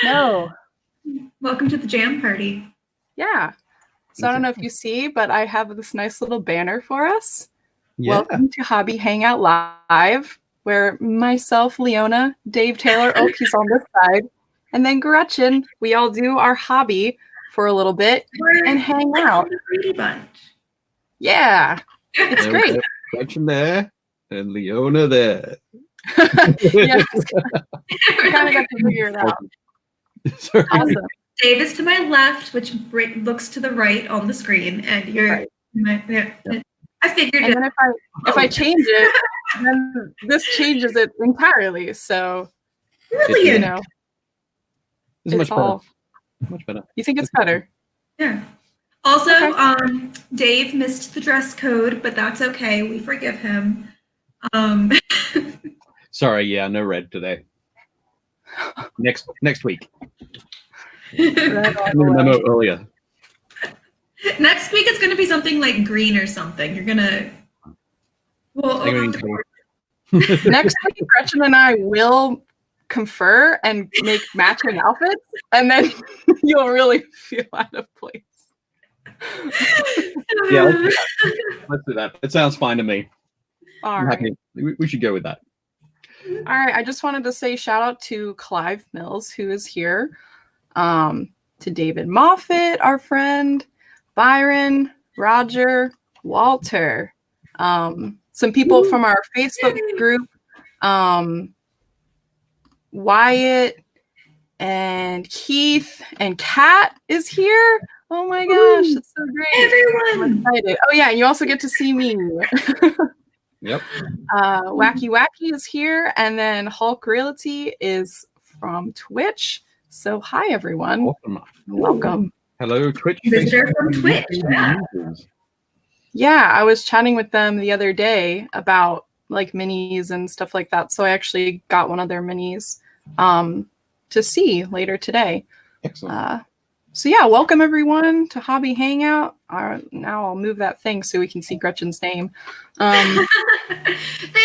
No. Welcome to the jam party. Yeah. So I don't know if you see, but I have this nice little banner for us. Yeah. Welcome to Hobby Hangout Live, where myself, Leona, Dave Taylor, oh, he's on this side, and then Gretchen, we all do our hobby for a little bit and hang out. Bunch. Yeah. It's great. Gretchen there and Leona there. Yeah. We kind of got to figure it out. Sorry. Awesome. Dave is to my left, which looks to the right on the screen, and you're right. I figured and then if I change it, then this changes it entirely. So brilliant. You know, This is it's much all much better. You think it's better? Yeah. Also, Okay. Dave missed the dress code, but that's okay. We forgive him. Sorry, yeah, no red today. Next week. Memo earlier. Next week it's going to be something like green or something. You're gonna. Well, Next week, Gretchen and I will confer and make matching outfits, and then you'll really feel out of place. Yeah, let's do that. It sounds fine to me. All right. We should go with that. All right. I just wanted to say shout out to Clive Mills, who is here, to David Moffat, our friend, Byron, Roger, Walter, some people from our Facebook group, Wyatt and Keith and Kat is here. Oh my gosh, that's so great. Everyone. I'm excited. Oh yeah, you also get to see me. Yep. Wacky Wacky is here, and then Hulk Realty is from Twitch. So hi everyone. Awesome. Welcome. Hello, Twitch. Visitor from Twitch. Yeah. Yeah, I was chatting with them the other day about like minis and stuff like that. So I actually got one of their minis to see later today. Excellent. So yeah, welcome everyone to Hobby Hangout. Now I'll move that thing so we can see Gretchen's name. They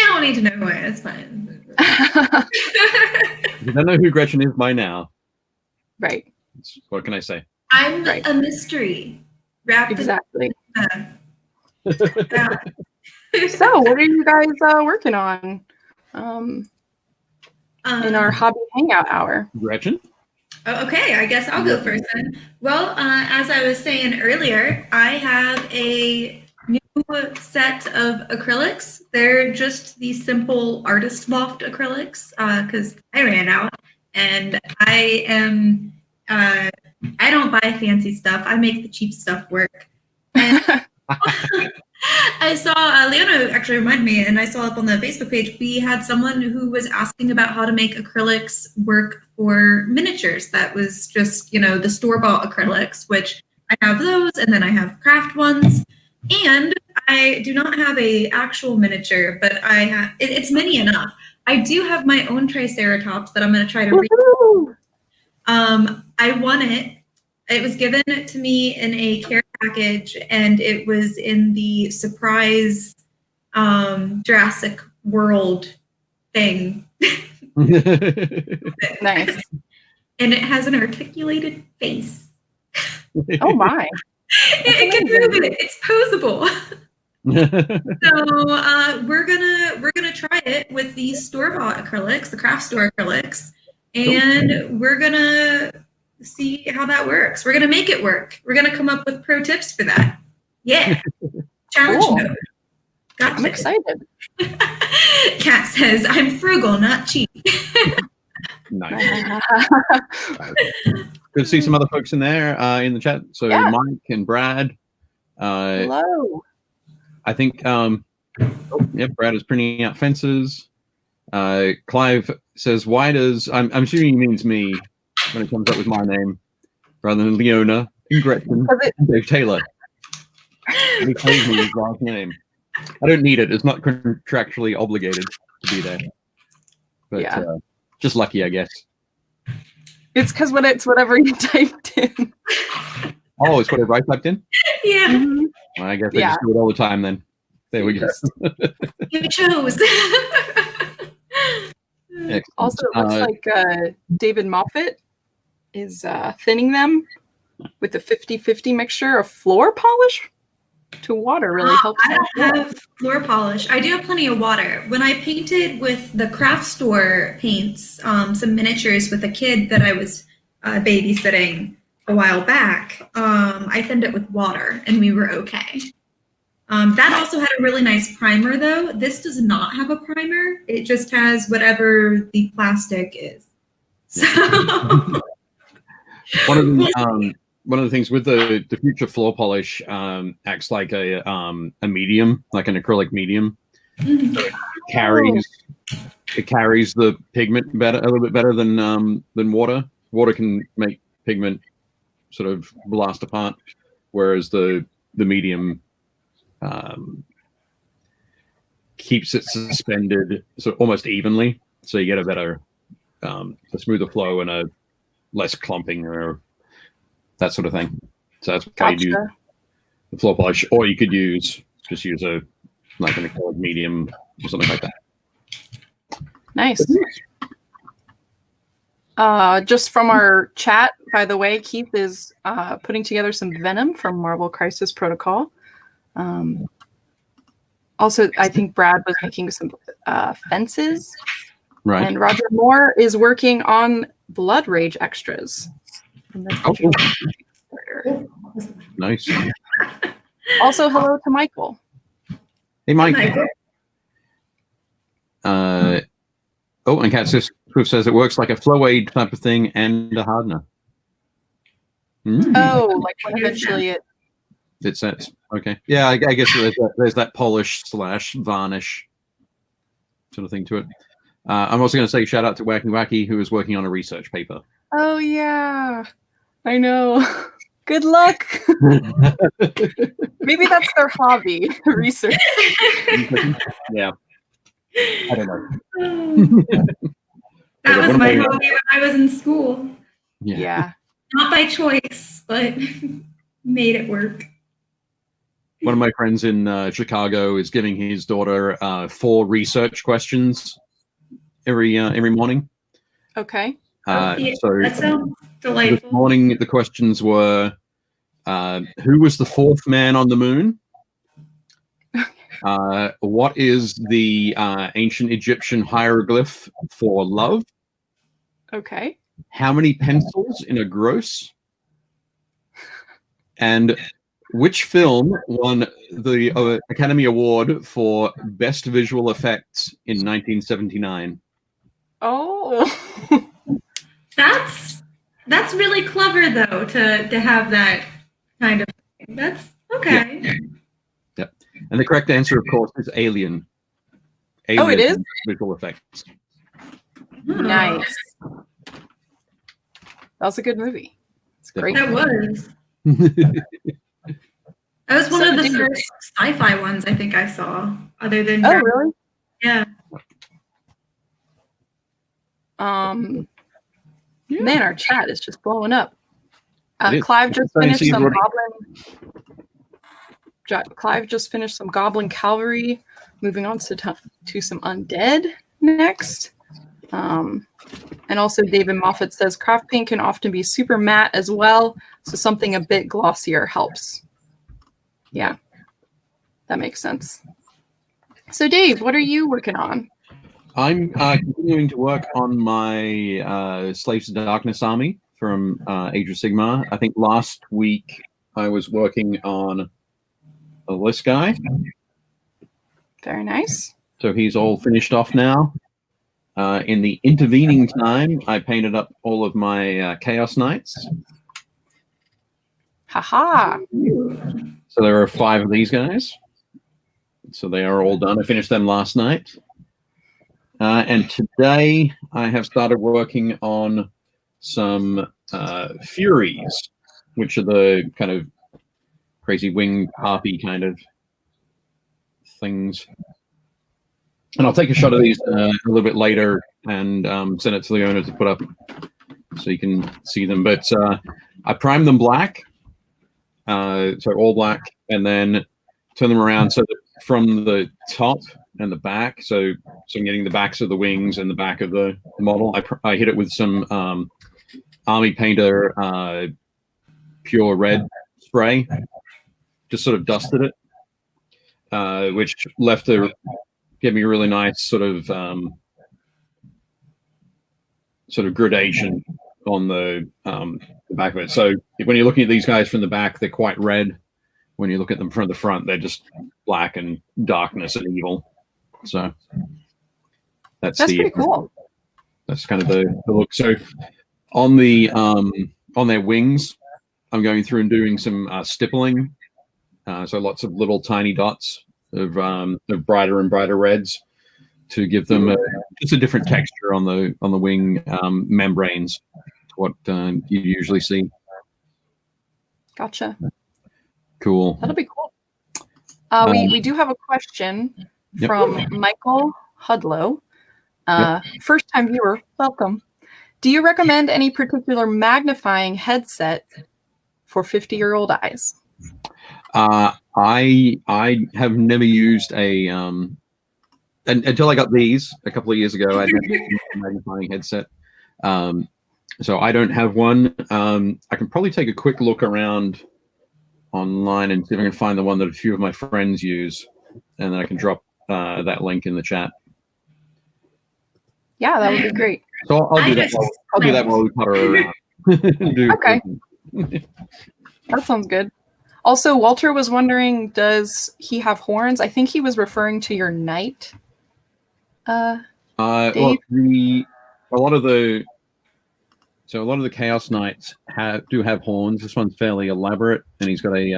don't need to know who I am. It's fine. You don't know who Gretchen is by now. Right. What can I say? I'm a mystery. Wrapped exactly. Yeah. So what are you guys working on in our Hobby Hangout hour? Gretchen? Okay, I guess I'll go first then. Well, as I was saying earlier, I have a new set of acrylics. They're just the simple artist loft acrylics because I ran out, and I am I don't buy fancy stuff. I make the cheap stuff work. And I saw Leona actually reminded me, and I saw up on the Facebook page, we had someone who was asking about how to make acrylics work for miniatures. That was just, you know, the store-bought acrylics, which I have those, and then I have craft ones. And I do not have a actual miniature, but I have, it's mini enough. I do have my own Triceratops that I'm going to try to read. I won it. It was given to me in a care package, and it was in the surprise Jurassic World thing. Nice. And it has an articulated face. Oh my. It can move it. It's posable. So we're gonna try it with these store-bought acrylics, the craft store acrylics, and we're gonna see how that works. We're gonna make it work. We're gonna come up with pro tips for that. Yeah. Challenge mode. Gotcha. I'm excited. Kat says, I'm frugal, not cheap. Nice. Good to see some other folks in there in the chat. So yeah. Mike and Brad. Hello. I think Brad is printing out fences. Clive says, why does I'm assuming he means me when it comes up with my name rather than Leona and Gretchen and Dave Taylor. He calls me his last name. I don't need it. It's not contractually obligated to be there. But yeah. Just lucky, I guess. It's because when it's whatever you typed in. Oh, it's whatever I typed in? Yeah. Mm-hmm. Well, I guess I just do it all the time then. There we go. You chose. Excellent. Also, it looks like David Moffat is thinning them with a 50-50 mixture of floor polish to water. Really helps. I don't have floor polish. I do have plenty of water. When I painted with the craft store paints, some miniatures with a kid that I was babysitting a while back, I thinned it with water and we were okay. That also had a really nice primer though. This does not have a primer. It just has whatever the plastic is. So one of the things with the future floor polish acts like a medium, like an acrylic medium. Mhm. So it carries the pigment a little bit better than water. Water can make pigment sort of blast apart, whereas the medium keeps it suspended so almost evenly, so you get a better a smoother flow and a less clumping or that sort of thing. So that's why you use the floor polish, or you could just use an acrylic medium or something like that. Nice. Just from our chat, by the way, Keith is putting together some venom from Marvel Crisis Protocol. Also, I think Brad was making some fences. Right. And Roger Moore is working on Blood Rage extras. Nice. Also, hello to Michael. Hey, Mike. And Cat Swift says it works like a flow aid type of thing and a hardener. Oh, like when eventually it sets. Okay. Yeah, I guess there's that polish / varnish sort of thing to it. I'm also going to say shout out to 𝙂𝙖𝙢𝙤𝙢, who is working on a research paper. Oh, yeah. I know. Good luck. Maybe that's their hobby, research. Yeah. I don't know. That was my hobby when I was in school. Yeah. Not by choice, but made it work. One of my friends in Chicago is giving his daughter 4 research questions every morning. Okay. So that sounds delightful. This morning the questions were, who was the 4th man on the moon? What is the ancient Egyptian hieroglyph for love? Okay. How many pencils in a gross? And which film won the Academy Award for Best Visual Effects in 1979? Oh. That's really clever though to have that kind of thing. That's okay. Yeah. Yep. And the correct answer, of course, is Alien. Oh, it is? Visual effects. Nice. That was a good movie. It's great. That was. That was one of the first sci-fi ones I think I saw, other than. Oh, really? Yeah. Man, our chat is just blowing up. Clive just finished some goblin cavalry. Moving on to some undead next. And also David Moffat says craft paint can often be super matte as well, so something a bit glossier helps. Yeah, that makes sense. So Dave, what are you working on? I'm continuing to work on my Slaves of Darkness army from Age of Sigmar. I think last week I was working on this guy. Very nice. So he's all finished off now. In the intervening time, I painted up all of my Chaos Knights. Haha. So there are 5 of these guys. So they are all done. I finished them last night. And today I have started working on some Furies, which are the kind of crazy winged harpy kind of things. And I'll take a shot of these a little bit later and send it to the owner to put up so you can see them. But I primed them black, so all black, and then turn them around so that from the top and the back, so So I'm getting the backs of the wings and the back of the model. I hit it with some Army Painter pure red spray, just sort of dusted it, which gave me a really nice sort of gradation on the back of it. So when you're looking at these guys from the back, they're quite red. When you look at them from the front, they're just black and darkness and evil. So that's pretty cool. That's kind of the look. So on their wings, I'm going through and doing some stippling. So lots of little tiny dots of brighter and brighter reds to give them just a different texture on the wing membranes to what you usually see. Gotcha. Cool. That'll be cool. We do have a question from Michael Hudlow. First time viewer, welcome. Do you recommend any particular magnifying headset for 50-year-old eyes? I have never used a until I got these a couple of years ago. I didn't use a magnifying headset, so I don't have one. I can probably take a quick look around online and see if I can find the one that a few of my friends use, and then I can drop that link in the chat. Yeah, that would be great. So I'll do that. I'll do that while we putter around. Okay. That sounds good. Also, Walter was wondering, does he have horns? I think he was referring to your knight. Well, Dave? a lot of the Chaos Knights do have horns. This one's fairly elaborate, and he's got a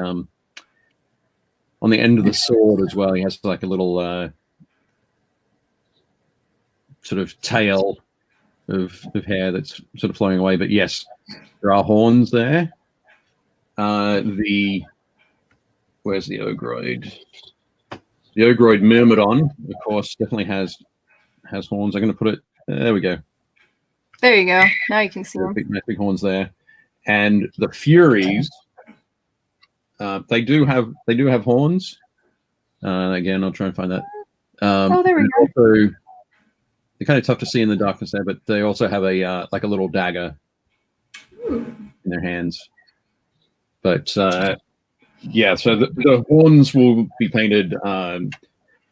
on the end of the sword as well. He has like a little sort of tail of hair that's sort of flowing away. But yes, there are horns there. Where's the Ogrod? The Ogrod Myrmidon, of course, definitely has horns. I'm going to put it. There we go. There you go. Now you can see them. Nice big horns there. And the Furies, they do have horns. Again, I'll try and find that. Oh, there we go. Also, they're kind of tough to see in the darkness there, but they also have a like a little dagger in their hands. But yeah, so the horns will be painted kind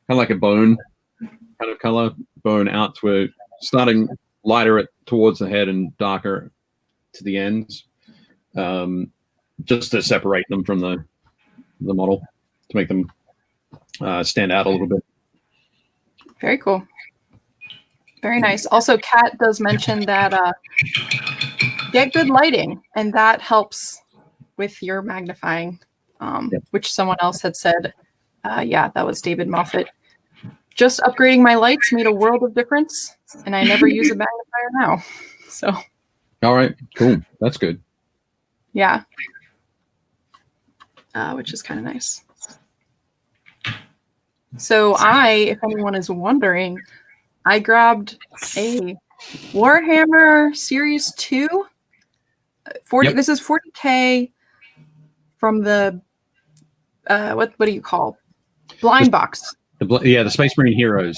of like a bone kind of color, bone out to starting lighter towards the head and darker to the ends, just to separate them from the model, to make them stand out a little bit. Very cool. Very nice. Also, Kat does mention that get good lighting, and that helps with your magnifying, which someone else had said. Yeah, that was David Moffat. Just upgrading my lights made a world of difference, and I never use a magnifier now. So. All right, cool. That's good. Yeah. Which is kind of nice. So if anyone is wondering, I grabbed a Warhammer Series 2. 40. Yep. This is 40K from the what do you call blind box? The Space Marine Heroes.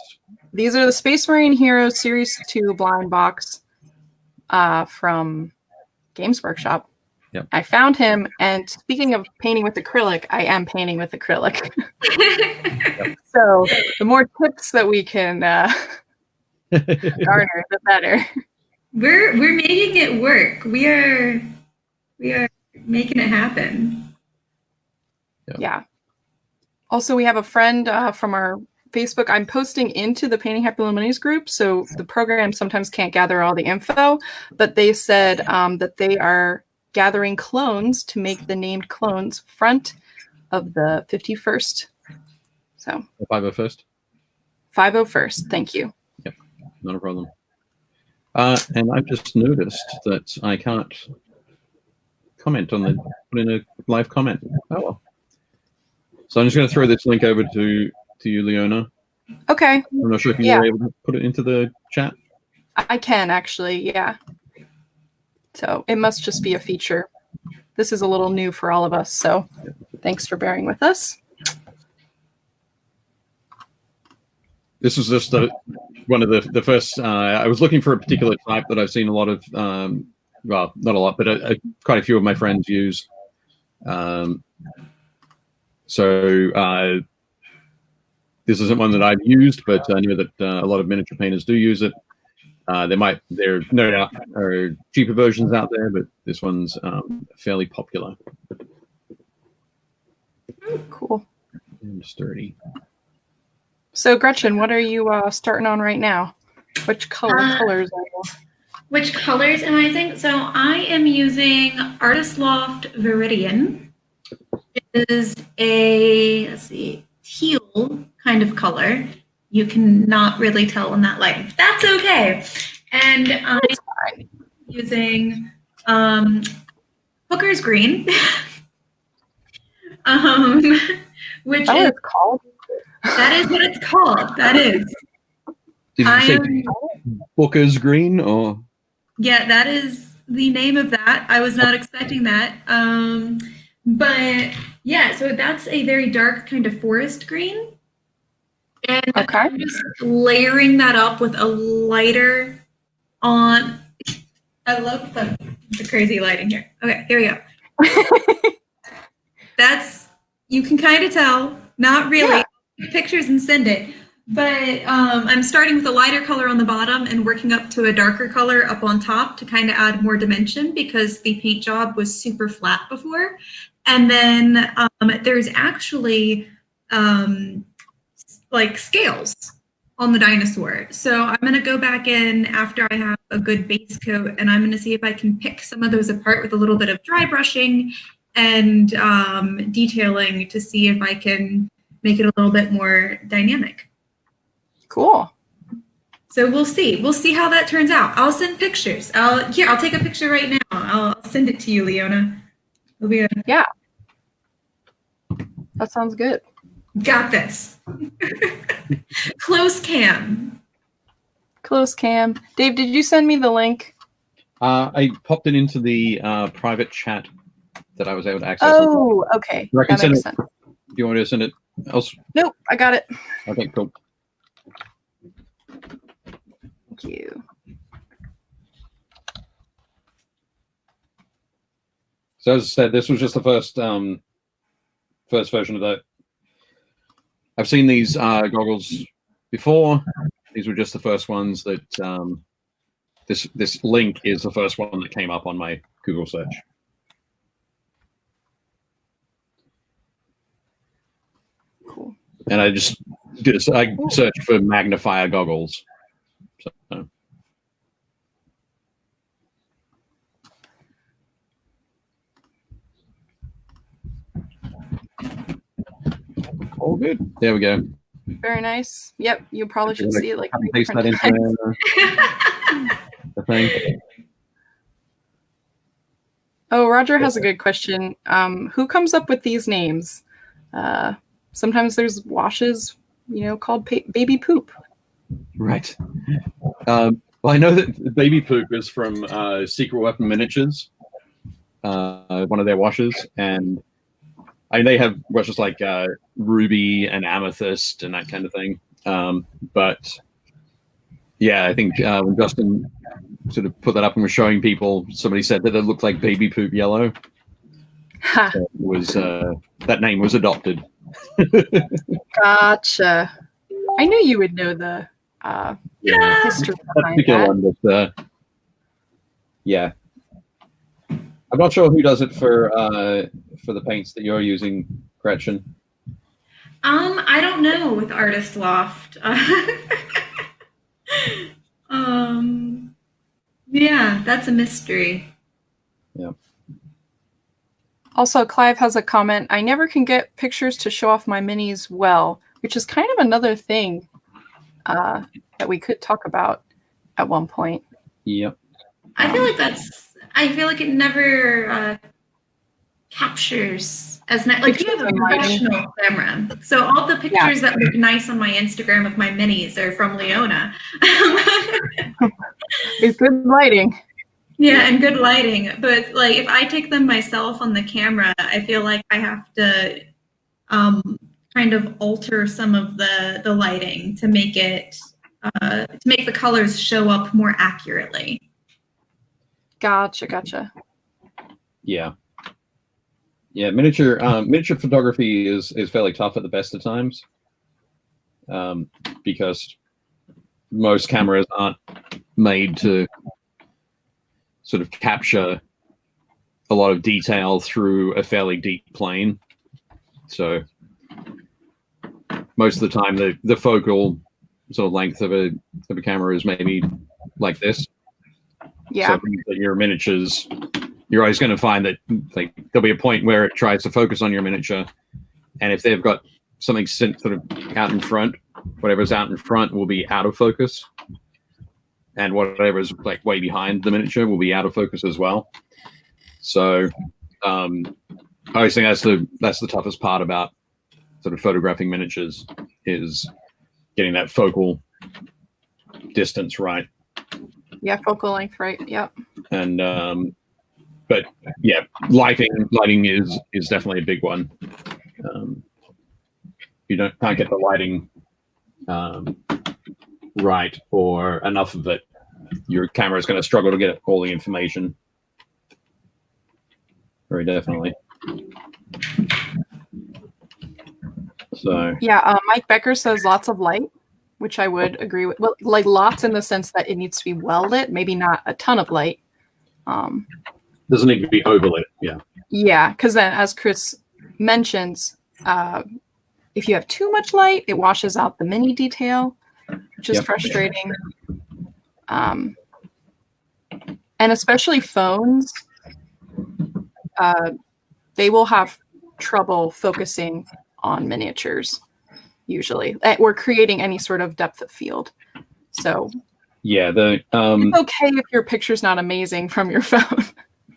These are the Space Marine Heroes Series 2 blind box from Games Workshop. Yep. I found him, and speaking of painting with acrylic, I am painting with acrylic. Yep. So the more tips that we can garner, the better. We're making it work. We are making it happen. Yeah. Also, we have a friend from our Facebook. I'm posting into the Painting Happy Little Minis group, so the program sometimes can't gather all the info, but they said that they are gathering clones to make the named clones front of the 51st. So 501st? 501st, thank you. Yep, not a problem. And I've just noticed that I can't comment on put in a live comment. Oh well. So I'm just going to throw this link over to you, Leona. Okay. I'm not sure if you were able to put it into the chat. I can actually, yeah. So it must just be a feature. This is a little new for all of us, so thanks for bearing with us. This is just one of the first. I was looking for a particular type that I've seen a lot of. Well, not a lot, but quite a few of my friends use. So this isn't one that I've used, but I know that a lot of miniature painters do use it. There no doubt are cheaper versions out there, but this one's fairly popular. Cool. And sturdy. So Gretchen, what are you starting on right now? Which colors are you? Which colors am I using? So I am using Artist Loft Viridian. It is a, let's see, teal kind of color. You cannot really tell in that lighting, but that's okay. And I'm using Hooker's Green, which is called. That is what it's called. That is. Did you say Booker's Green or? Yeah, that is the name of that. I was not expecting that. But yeah, so that's a very dark kind of forest green. And I'm just layering that up with a lighter on. I love the crazy lighting here. Okay, here we go. That's, you can kind of tell, not really. Yeah. Take pictures and send it. But I'm starting with a lighter color on the bottom and working up to a darker color up on top to kind of add more dimension because the paint job was super flat before. And then there's actually like scales on the dinosaur. So I'm going to go back in after I have a good base coat and I'm going to see if I can pick some of those apart with a little bit of dry brushing and detailing to see if I can make it a little bit more dynamic. Cool. So we'll see. We'll see how that turns out. I'll send pictures. I'll take a picture right now. I'll send it to you, Leona. It'll be yeah. That sounds good. Got this. Close cam. Close cam. Dave, did you send me the link? I popped it into the private chat that I was able to access. Oh, okay. That makes sense. Do you want me to send it else? Nope, I got it. Okay, cool. Thank you. So as I said, this was just the first version of that. I've seen these goggles before. These were just the first ones that this link is the first one that came up on my Google search. Cool. And I just did I searched for magnifier goggles. So. All good. There we go. Very nice. Yep, you probably should see it like paste that into the thing. Oh, Roger has a good question. Who comes up with these names? Sometimes there's washes, called baby poop. Right. Well, I know that baby poop is from Secret Weapon Miniatures, one of their washes, and they have washes like ruby and amethyst and that kind of thing. But yeah, I think when Justin sort of put that up and was showing people, somebody said that it looked like baby poop yellow. So it was that name was adopted. Gotcha. I knew you would know the history behind that. One, but, yeah. I'm not sure who does it for the paints that you're using, Gretchen. I don't know with Artist Loft. Yeah, that's a mystery. Yeah. Also, Clive has a comment. I never can get pictures to show off my minis well, which is kind of another thing that we could talk about at one point. Yep. I feel like it never captures as nice. Like, you have a professional camera, so all the pictures that look nice on my Instagram of my minis are from Leona. It's good lighting. Yeah, and good lighting. But like, if I take them myself on the camera, I feel like I have to kind of alter some of the lighting to make it the colors show up more accurately. Gotcha. Yeah. Yeah, miniature photography is fairly tough at the best of times, because most cameras aren't made to sort of capture a lot of detail through a fairly deep plane. So most of the time, the focal sort of length of a camera is maybe like this. Yeah. So your miniatures, you're always going to find that like there'll be a point where it tries to focus on your miniature, and if they've got something sort of out in front, whatever's out in front will be out of focus, and whatever's like way behind the miniature will be out of focus as well. So I always think that's the toughest part about sort of photographing miniatures, is getting that focal distance right. Yeah, focal length right. Yep. And but yeah, lighting is definitely a big one. You can't get the lighting right, or enough of it, your camera is going to struggle to get all the information. Very definitely. So yeah, Mike Becker says lots of light, which I would agree with. Well, like lots in the sense that it needs to be well lit, maybe not a ton of light. Doesn't need to be overlit. Yeah. Yeah, because then, as Chris mentions, if you have too much light, it washes out the mini detail, which is frustrating. And especially phones, they will have trouble focusing on miniatures, usually. Or creating any sort of depth of field. So yeah, it's okay if your picture's not amazing from your phone.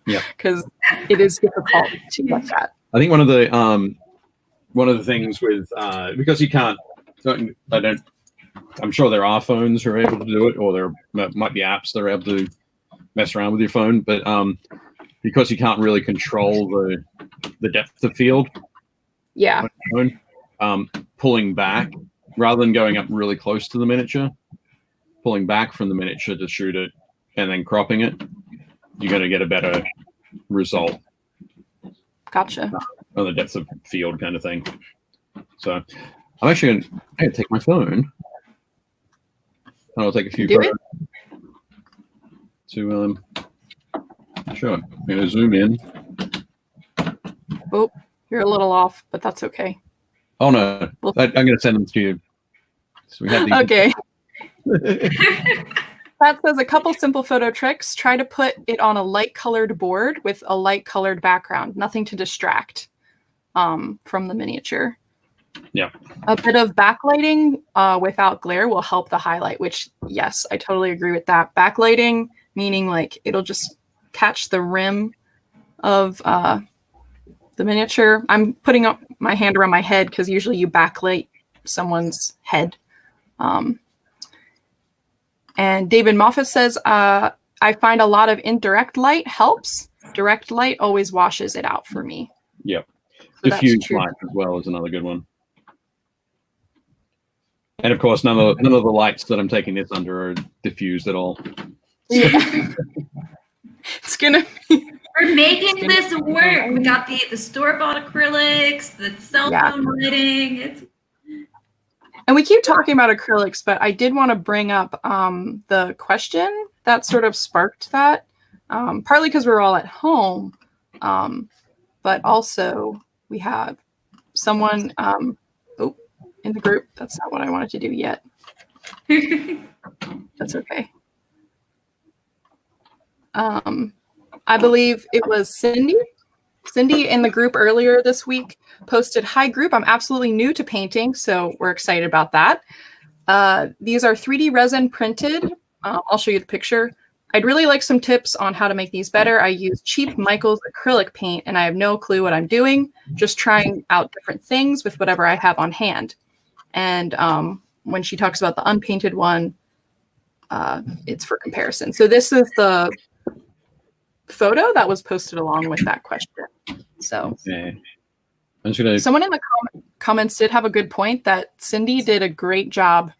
Yeah, because it is difficult to look at. I think one of the things with because you can't, I'm sure there are phones who are able to do it, or there might be apps that are able to mess around with your phone, but because you can't really control the depth of field, yeah, pulling back rather than going up really close to the miniature, pulling back from the miniature to shoot it and then cropping it, you're going to get a better result. Gotcha. On the depth of field kind of thing. So I'm actually going to take my phone and I'll take a few photos to sure. I'm going to zoom in. Oh, you're a little off, but that's okay. Oh no, I'm going to send them to you. So we have these. Okay. That says a couple simple photo tricks. Try to put it on a light colored board with a light colored background, nothing to distract from the miniature. Yeah. A bit of backlighting without glare will help the highlight, which, yes, I totally agree with that. Backlighting, meaning like it'll just catch the rim of the miniature. I'm putting up my hand around my head because usually you backlight someone's head. And David Moffat says, I find a lot of indirect light helps. Direct light always washes it out for me. Yep. So diffuse light as well is another good one. And of course, none of the lights that I'm taking this under are diffused at all. Yeah. It's gonna be. We're making this work. We got the store-bought acrylics, the cell phone lighting. And we keep talking about acrylics, but I did want to bring up the question that sort of sparked that, partly because we're all at home, but also we have someone in the group. That's not what I wanted to do yet. That's okay. I believe it was Cindy. Cindy in the group earlier this week posted, "Hi group, I'm absolutely new to painting, so we're excited about that. These are 3D resin printed. I'll show you the picture. I'd really like some tips on how to make these better. I use cheap Michaels acrylic paint and I have no clue what I'm doing, just trying out different things with whatever I have on hand." And when she talks about the unpainted one, it's for comparison. So this is the photo that was posted along with that question. So someone in the comments did have a good point that Cindy did a great job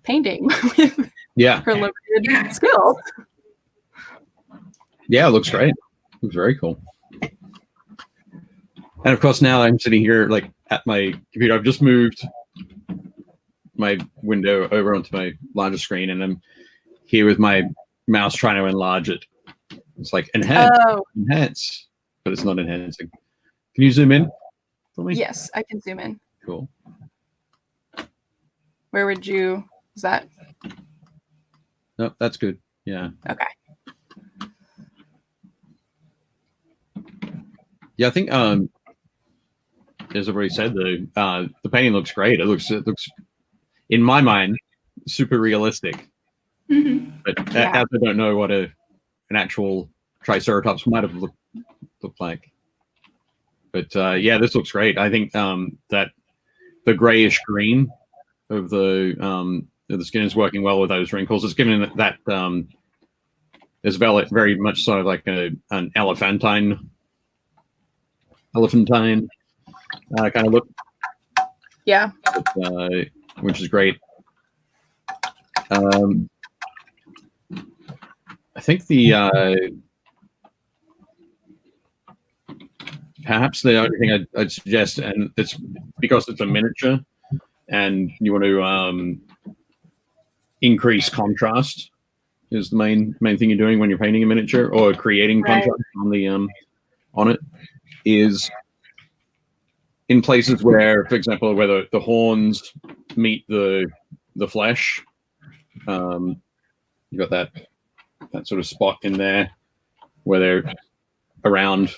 painting with Yeah. her limited skills. Yeah, it looks great. It looks very cool. And of course, now I'm sitting here like at my computer. I've just moved my window over onto my larger screen, and I'm here with my mouse trying to enlarge it. It's like enhance, but it's not enhancing. Can you zoom in for me? Yes, I can zoom in. Cool. Where would you? Is that? No, that's good. Yeah. Okay. Yeah, I think as I've already said, the painting looks great. It looks in my mind super realistic. But as I don't know what an actual Triceratops might have looked like. But yeah, this looks great. I think that the grayish green of the skin is working well with those wrinkles. It's giving that it's very much sort of like an elephantine kind of look. Yeah. Which is great. I think perhaps the only thing I'd suggest, and it's because it's a miniature, and you want to increase contrast, is the main thing you're doing when you're painting a miniature or creating contrast on the on it, is in places where, for example, where the horns meet the flesh. You got that sort of spot in there where they're around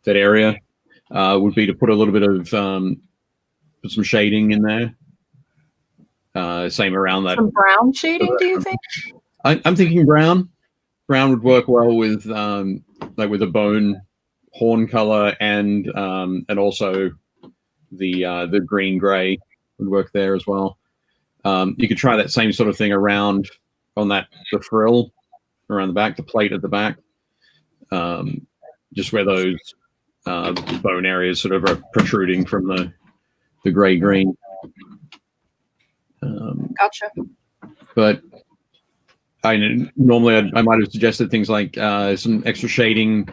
that area. Would be to put a little bit of put some shading in there. Same around that. Some brown shading, do you think? I'm thinking brown. Brown would work well with like with a bone horn color, and also the green gray would work there as well. You could try that same sort of thing around on the frill around the back, the plate at the back, just where those bone areas sort of are protruding from the gray green. Gotcha. But normally I might have suggested things like some extra shading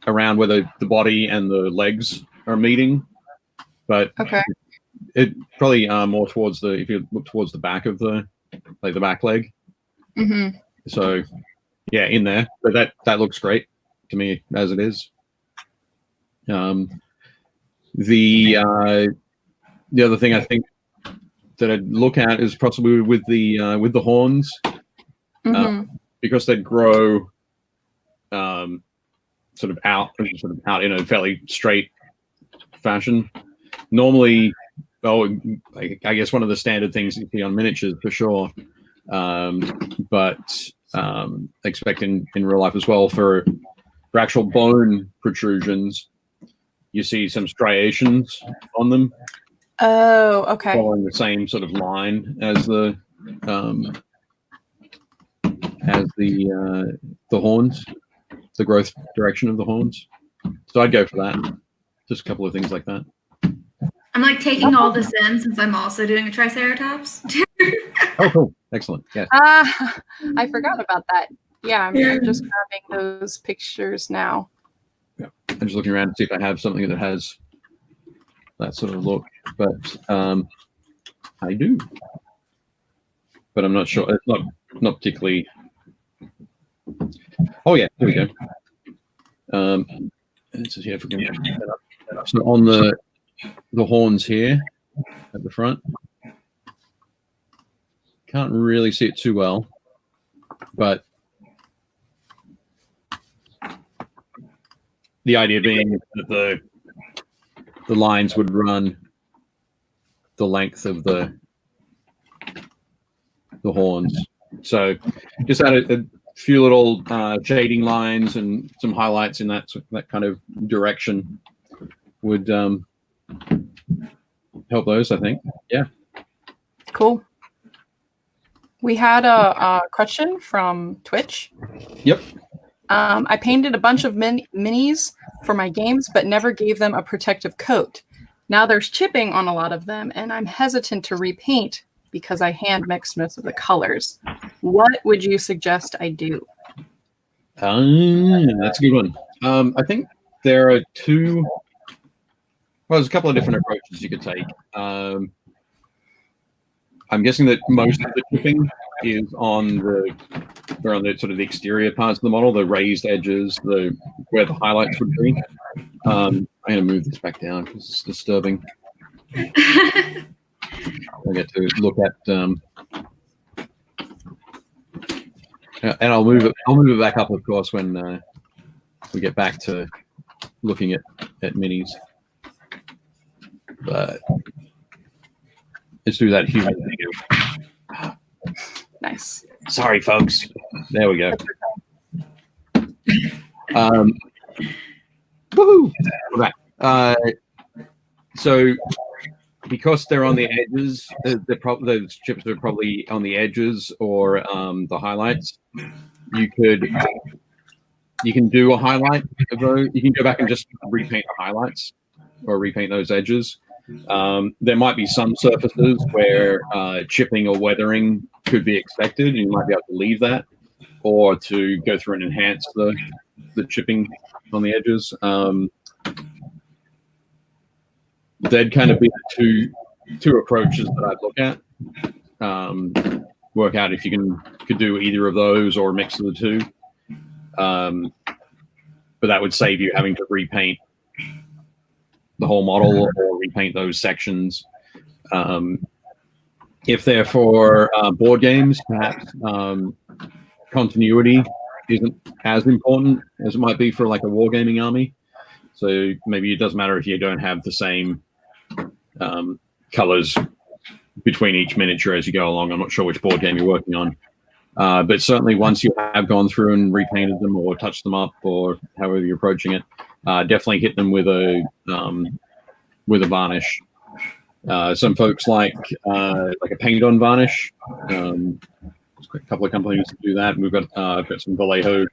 around where the body and the legs are meeting. But it probably more towards if you look towards the back of the back leg. Mm-hmm. So yeah, in there. But that looks great to me as it is. The other thing I think that I'd look at is possibly with the horns, because they grow sort of out in a fairly straight fashion. Normally, I guess one of the standard things you see on miniatures for sure, but expect in real life as well for actual bone protrusions, you see some striations on them. Oh, okay. Following the same sort of line as the horns, the growth direction of the horns. So I'd go for that. Just a couple of things like that. I'm like taking all this in since I'm also doing a Triceratops. Oh, cool. Excellent. Yeah. I forgot about that. Yeah, I'm just grabbing those pictures now. Yeah. I'm just looking around to see if I have something that has that sort of look, but I do. But I'm not sure. It's not particularly. Oh yeah, here we go. This is here if we can set up. So on the horns here at the front, can't really see it too well, but the idea being that the lines would run the length of the horns. So just add a few little shading lines and some highlights in that kind of direction would help those, I think. Yeah. Cool. We had a question from Twitch. Yep. I painted a bunch of minis for my games, but never gave them a protective coat. Now there's chipping on a lot of them, and I'm hesitant to repaint because I hand mixed most of the colors. What would you suggest I do? That's a good one. I think there are two. Well, there's a couple of different approaches you could take. I'm guessing that most of the chipping is on the sort of the exterior parts of the model, the raised edges, where the highlights would be. I'm going to move this back down because it's disturbing. I get to look at, and I'll move it back up, of course, when we get back to looking at minis. But let's do that human video. Nice. Sorry, folks. There we go. Woohoo! We're back. So, because they're on the edges, those chips are probably on the edges or the highlights. You can do a highlight of those. You can go back and just repaint the highlights or repaint those edges. There might be some surfaces where chipping or weathering could be expected, and you might be able to leave that, or to go through and enhance the chipping on the edges. They'd kind of be the two approaches that I'd look at. Work out if you could do either of those or a mix of the two. But that would save you having to repaint the whole model or repaint those sections. If they're for board games, perhaps continuity isn't as important as it might be for like a wargaming army. So maybe it doesn't matter if you don't have the same colors between each miniature as you go along. I'm not sure which board game you're working on. But certainly once you have gone through and repainted them or touched them up or however you're approaching it, definitely hit them with a varnish. Some folks like a paint-on varnish. There's a couple of companies that do that. We've got I've got some Vallejo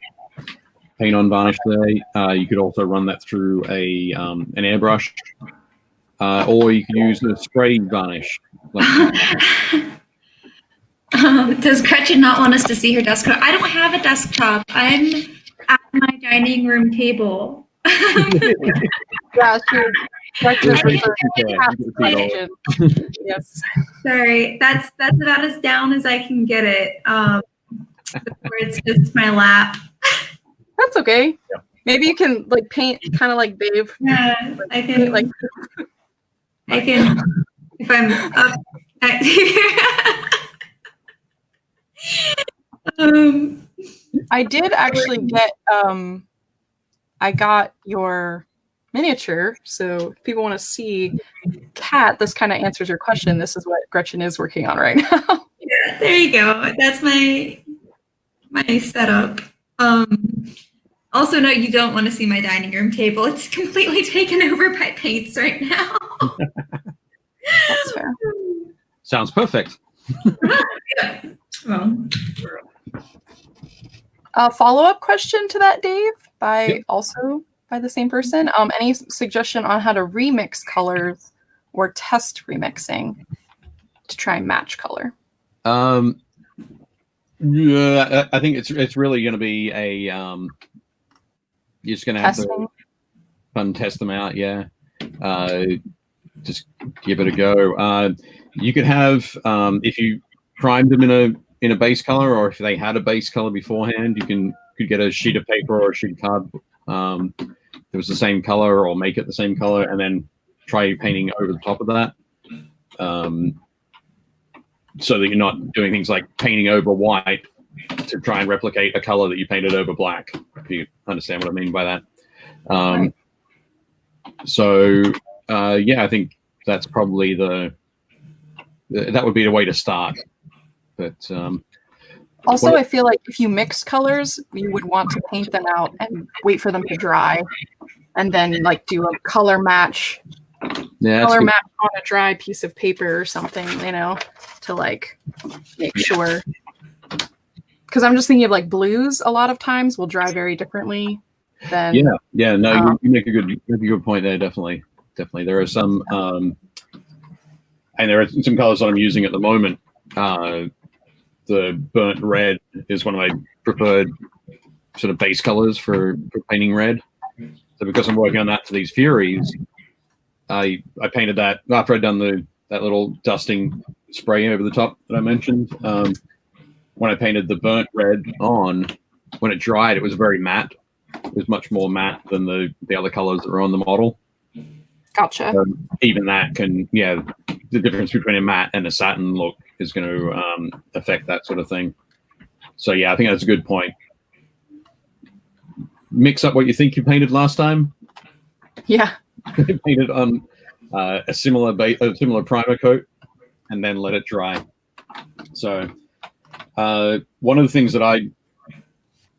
paint-on varnish there. You could also run that through an airbrush, or you could use a spray varnish. Does Gretchen not want us to see her desktop? I don't have a desktop. I'm at my dining room table. Yeah, yes. Sorry, that's about as down as I can get it. Before it's just my lap. That's okay. Yeah. Maybe you can like paint kind of like Dave. Yeah, like, I can. Like, I can if I'm up. I did actually get I got your miniature, so if people want to see Cat, this kind of answers your question. This is what Gretchen is working on right now. Yeah, there you go. That's my setup. Also, no, you don't want to see my dining room table. It's completely taken over by paints right now. That's fair. Sounds perfect. Yeah. Well, A follow-up question to that, Dave, Yep. also by the same person. Any suggestion on how to remix colors or test remixing to try and match color? Yeah, I think it's really going to be a you're just going to have to fun test them out. Yeah, just give it a go. You could have if you primed them in a base color, or if they had a base color beforehand, you could get a sheet of paper or a sheet of card that was the same color, or make it the same color, and then try painting over the top of that. So that you're not doing things like painting over white to try and replicate a color that you painted over black, if you understand what I mean by that. Right. So, yeah, I think that's probably that would be the way to start. But Also, I feel like if you mix colors, you would want to paint them out and wait for them to dry, and then like do a color match. yeah, Color map on a dry piece of paper or something, to like make sure. Because I'm just thinking of like blues. A lot of times will dry very differently than. Yeah. No, you make a good point there. Definitely. There are some, and there are some colors that I'm using at the moment the burnt red is one of my preferred sort of base colors for painting red. So because I'm working on that for these Furies, I painted that after I'd done that little dusting spray over the top that I mentioned. When I painted the burnt red on, when it dried, it was very matte. It was much more matte than the other colors that were on the model. Gotcha. Even that can, yeah, the difference between a matte and a satin look is going to affect that sort of thing. So yeah, I think that's a good point. Mix up what you think you painted last time. Yeah. Painted on a similar primer coat, and then let it dry. So one of the things that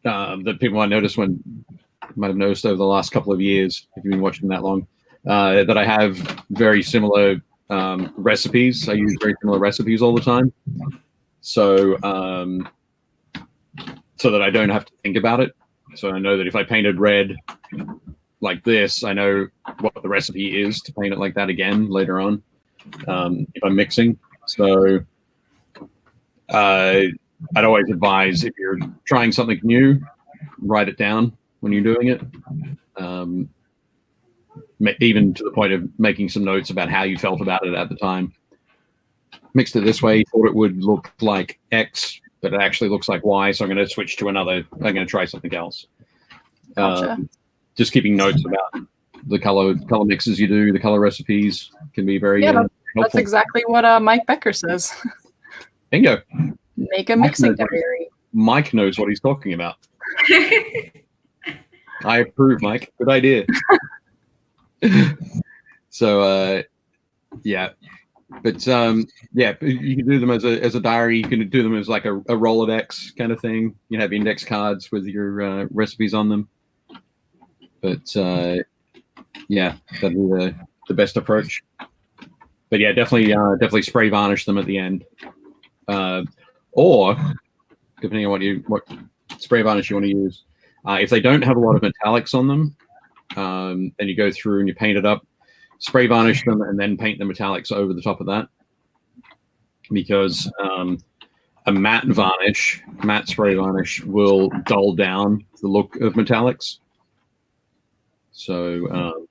that people might have noticed over the last couple of years, if you've been watching that long, that I have very similar recipes. I use very similar recipes all the time, so that I don't have to think about it. So I know that if I painted red like this, I know what the recipe is to paint it like that again later on, if I'm mixing. So I'd always advise, if you're trying something new, write it down when you're doing it. Even to the point of making some notes about how you felt about it at the time. Mixed it this way, thought it would look like X, but it actually looks like Y, so I'm going to switch to another. I'm going to try something else. Gotcha. Just keeping notes about the color mixes you do, the color recipes can be very helpful. That's exactly what Mike Becker says. Bingo. Make a mixing diary. Mike knows what he's talking about. I approve, Mike. Good idea. So yeah, but yeah, you can do them as a diary. You can do them as like a Rolodex kind of thing. You have index cards with your recipes on them. But yeah, that'd be the best approach. But yeah, definitely spray varnish them at the end, or depending on what spray varnish you want to use. If they don't have a lot of metallics on them, then you go through and you paint it up, spray varnish them, and then paint the metallics over the top of that. Because a matte spray varnish will dull down the look of metallics. So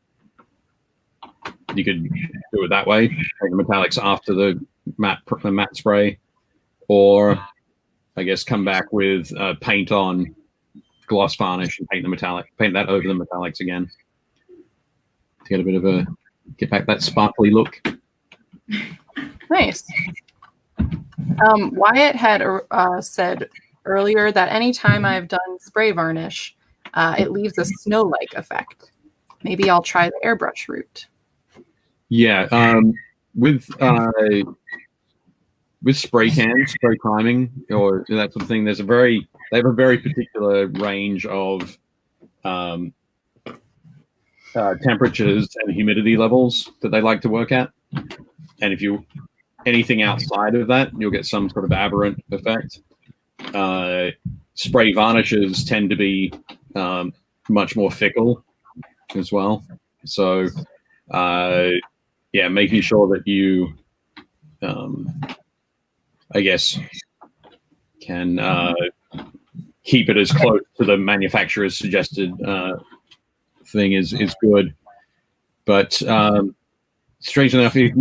you could do it that way, paint the metallics after the matte spray, or I guess come back with paint on gloss varnish and paint that over the metallics again to get a bit of get back that sparkly look. Nice. Wyatt had said earlier that anytime I've done spray varnish, it leaves a snow-like effect. Maybe I'll try the airbrush route. Yeah, with spray cans, spray priming, or that sort of thing, they have a very particular range of temperatures and humidity levels that they like to work at. And if anything outside of that, you'll get some sort of aberrant effect. Spray varnishes tend to be much more fickle as well. So yeah, making sure that you I guess can keep it as close to the manufacturer's suggested thing is good. But strange enough, if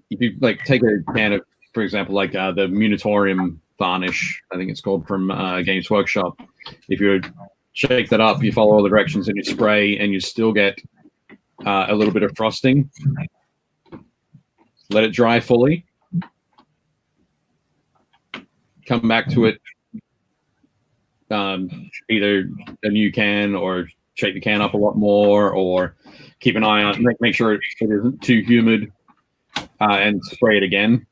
you like take a can of, for example, like the Munitorium varnish, I think it's called, from Games Workshop. If you shake that up, you follow all the directions and you spray, and you still get a little bit of frosting. Let it dry fully. Come back to it, either a new can, or shake the can up a lot more, or keep an eye on, make sure it isn't too humid, and spray it again,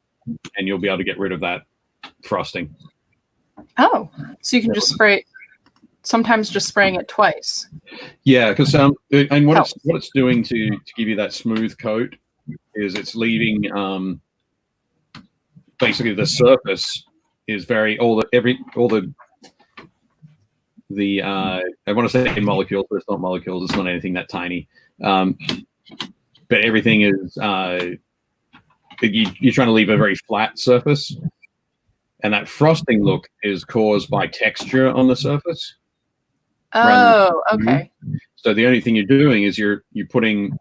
and you'll be able to get rid of that frosting. Oh, so you can just spray, sometimes just spraying it twice. Yeah, because and what it's doing to give you that smooth coat is it's leaving basically the surface is very I want to say molecules, but it's not molecules. It's not anything that tiny. But everything is you're trying to leave a very flat surface, And that frosting look is caused by texture on the surface. Oh, okay. So the only thing you're doing is you're putting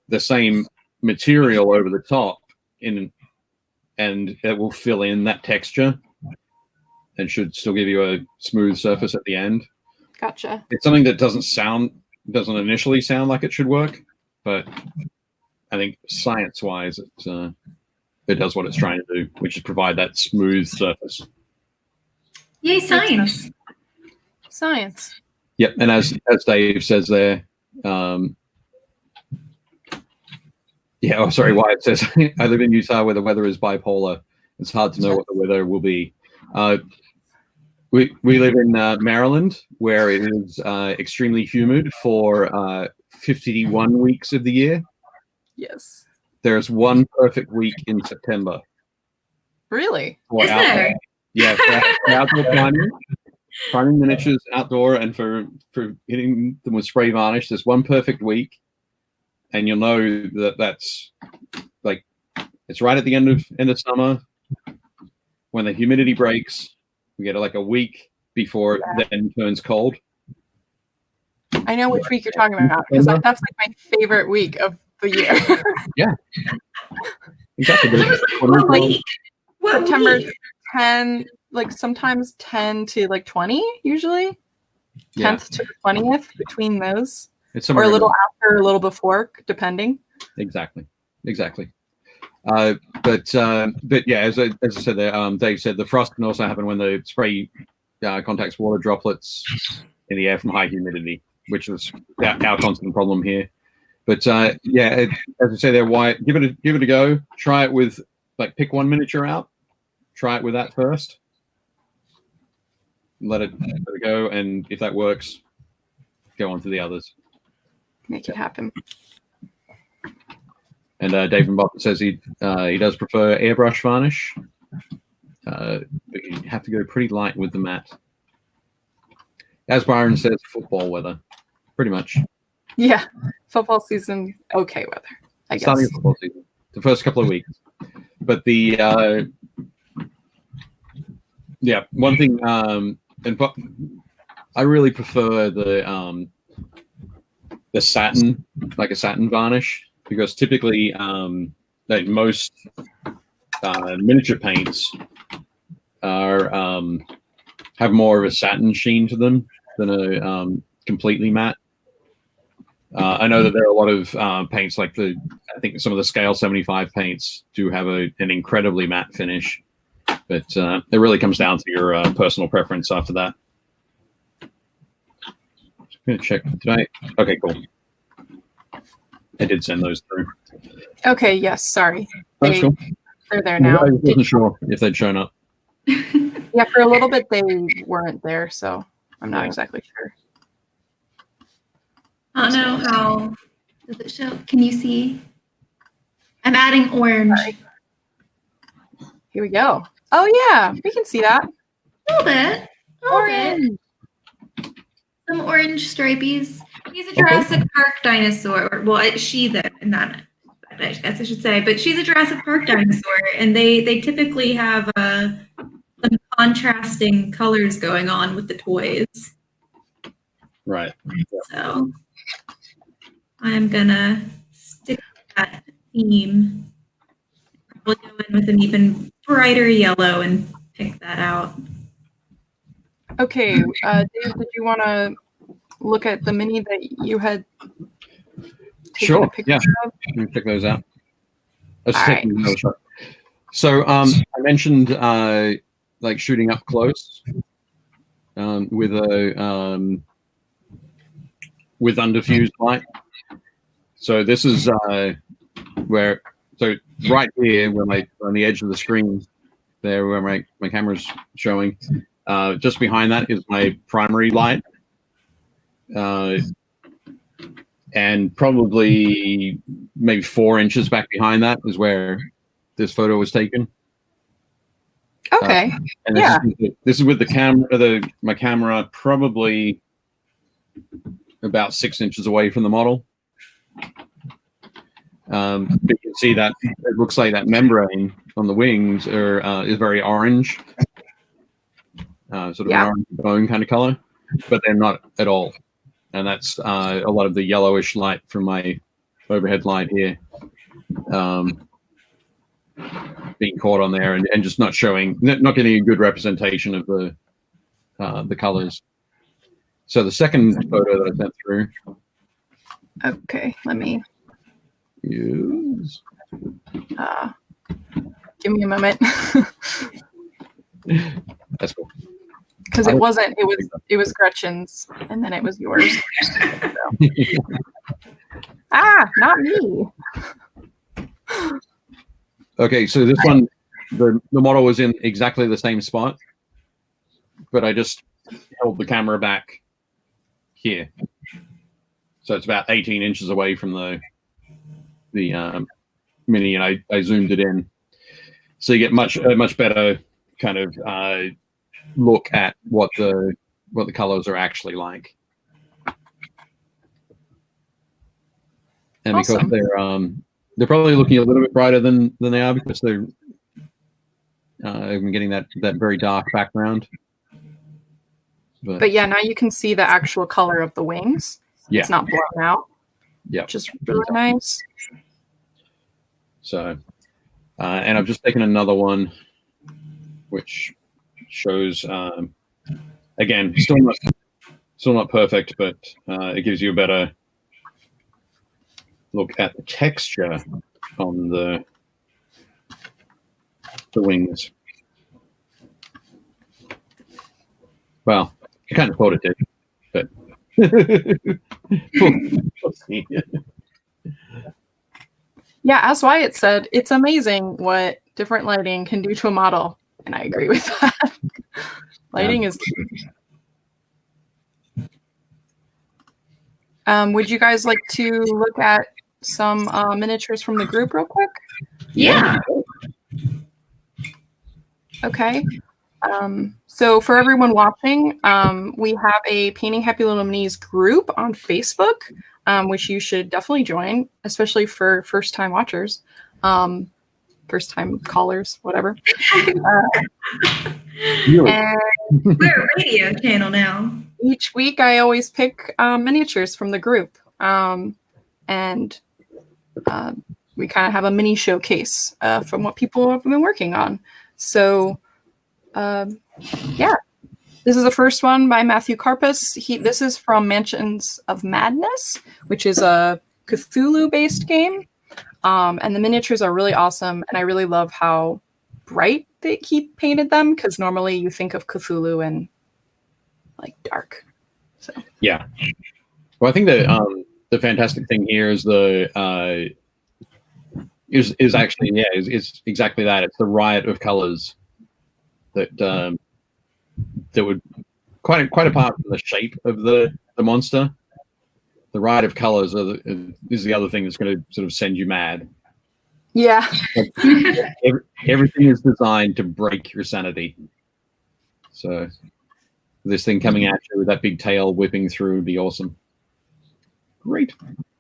the same material over the top and it will fill in that texture and should still give you a smooth surface at the end. Gotcha. It's something that doesn't initially sound like it should work, but I think science-wise, it does what it's trying to do, which is provide that smooth surface. Yay, science! Science. Yep, and as Dave says there, yeah, oh, sorry, Wyatt says, I live in Utah where the weather is bipolar. It's hard to know what the weather will be. We live in Maryland, where it is extremely humid for 51 weeks of the year. Yes. There's one perfect week in September. Really? Is there? Yeah, for outdoor priming miniatures outdoor, and for hitting them with spray varnish. There's one perfect week, and you'll know that that's like it's right at the end of summer when the humidity breaks. We get like a week before it then turns cold. I know which week you're talking about because that's like my favorite week of the year. Yeah, exactly. What week? What September week? 10, like sometimes 10 to like 20, usually 10th to the 20th between those, or a little after, a little before, depending. Exactly. But yeah, as I said there, Dave said the frost can also happen when the spray contacts water droplets in the air from high humidity, which is our constant problem here. But yeah, as I say there, Wyatt, give it a go. Try it with pick one miniature out. Try it with that first. Let it go, and if that works, go on to the others. Make it happen. And David Buffett says he does prefer airbrush varnish, but you have to go pretty light with the matte. As Byron says, football weather, pretty much. Yeah, football season, okay weather, I guess. Starting football season, the first couple of weeks. But the yeah, one thing, and I really prefer the satin, like a satin varnish, because typically like most miniature paints are have more of a satin sheen to them than a completely matte. I know that there are a lot of paints like I think some of the Scale 75 paints do have an incredibly matte finish, but it really comes down to your personal preference after that. Just gonna check today. Okay, cool. I did send those through. Okay, yes, sorry. That's cool. They're there now. I wasn't sure if they'd shown up. Yeah, for a little bit they weren't there, so I'm not exactly sure. I don't know how does it show. Can you see? I'm adding orange. Sorry. Here we go. Oh yeah, we can see that. A little bit. Orange. Some orange stripies. He's a Jurassic Park dinosaur. Well, she not. I guess I should say, but she's a Jurassic Park dinosaur, and they typically have some contrasting colors going on with the toys. Right. So I'm gonna stick with that theme. Probably go in with an even brighter yellow and pick that out. Okay, Dave, did you want to look at the mini that you had taken a picture of? Let me check those out. Let's take another shot. So I mentioned like shooting up close with undifused light. So this is where right here where on the edge of the screen there where my camera's showing, just behind that is my primary light. And probably maybe 4 inches back behind that is where this photo was taken. Okay. And this is with the camera, my camera probably about 6 inches away from the model. But you can see that it looks like that membrane on the wings is very orange. sort of an orange bone kind of color, but they're not at all. And that's a lot of the yellowish light from my overhead light here being caught on there and just not showing, not getting a good representation of the colors. So the second photo that I sent through. Okay, let me use. Give me a moment. That's cool. Because it wasn't. It was Gretchen's, and then it was yours. So. Not me. Okay, so this one, the model was in exactly the same spot, but I just held the camera back here, so it's about 18 inches away from the mini, and I zoomed it in, so you get a much better kind of look at what the colors are actually like. And awesome. Because they're probably looking a little bit brighter than they are, because they're getting that very dark background. But yeah, now you can see the actual color of the wings. Yeah. It's not blown out. Yeah. Which is really nice. So, and I've just taken another one, which shows, again, still not perfect, but it gives you a better look at the texture on the wings. Well, I kind of thought it did, but we'll see. Yeah, as Wyatt said, it's amazing what different lighting can do to a model, and I agree with that. Lighting is key. Would you guys like to look at some miniatures from the group real quick? Yeah. Okay. So for everyone watching, we have a Painting Happy Little Minis group on Facebook, which you should definitely join, especially for first-time watchers, first-time callers, whatever. We're a radio channel now. Each week, I always pick miniatures from the group, and we kind of have a mini showcase from what people have been working on. So, yeah, this is the first one by Matthew Karpus. This is from Mansions of Madness, which is a Cthulhu-based game, and the miniatures are really awesome, and I really love how bright he painted them, because normally you think of Cthulhu and like dark. So yeah, well, I think the fantastic thing here is is actually is exactly that. It's the riot of colors that that would quite apart from the shape of the monster. The riot of colors is the other thing that's going to sort of send you mad. Yeah. Everything is designed to break your sanity. So this thing coming at you with that big tail whipping through would be awesome. Great.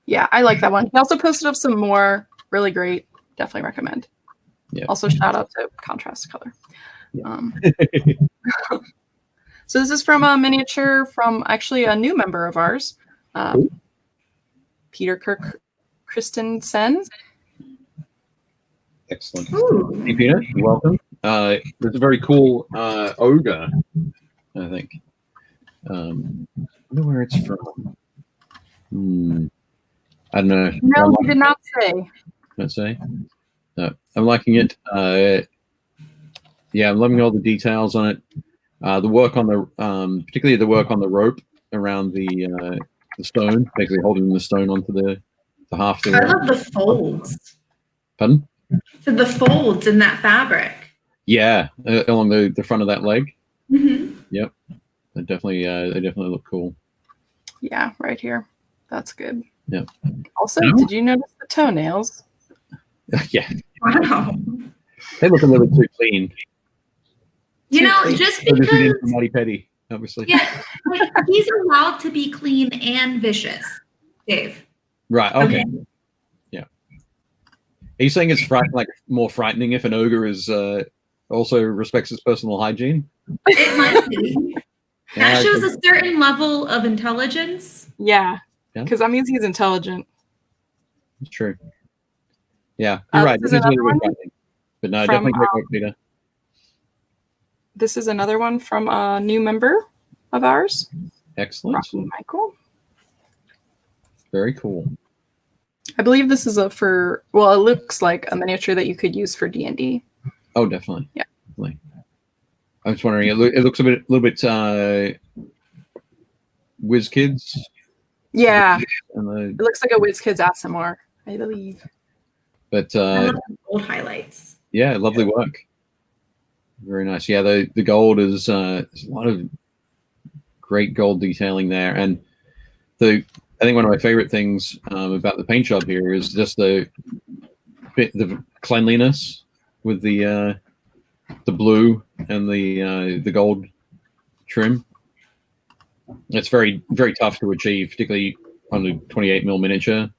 Yeah, I like that one. He also posted up some more really great. Definitely recommend. Yeah. Also, shout out to Contrast Color. Yeah. So this is from a miniature from actually a new member of ours, Peter Kirk Christensen. Excellent. Hey, Peter, welcome. There's a very cool ogre, I think. I wonder where it's from. I don't know. No, he did not say. Let's say. No, I'm liking it. Yeah, I'm loving all the details on it. The work on the, particularly the work on the rope around the stone, basically holding the stone onto the half. I love the folds. Pardon? So the folds in that fabric. Yeah, along the front of that leg. Mm-hmm. Yep, they definitely look cool. Yeah, right here. That's good. Yeah. Also, did you notice the toenails? Yeah. Wow. They look a little too clean. You know, just because Mighty Petty, obviously. yeah, like, he's allowed to be clean and vicious, Dave. Right. Okay. Yeah. Are you saying it's more frightening if an ogre is also respects his personal hygiene. It might be. Yeah, That shows a certain level of intelligence. Yeah, Yeah. because that means he's intelligent. it's true. Yeah, you're right. This It is is really another one exciting. But no, from, definitely great work, Peter. This is another one from a new member of ours, Excellent. Rocky Michael. Very cool. I believe this is well, it looks like a miniature that you could use for D&D. Oh, definitely. Yeah. Definitely. I was wondering, it looks little bit WizKids. Yeah, And it looks like a WizKids ASMR, I believe. But I love the gold highlights. yeah, lovely work. Very nice. Yeah, the gold is there's a lot of great gold detailing there, and I think one of my favorite things about the paint job here is just the cleanliness with the blue and the gold trim. It's very, very tough to achieve, particularly on a 28mm miniature.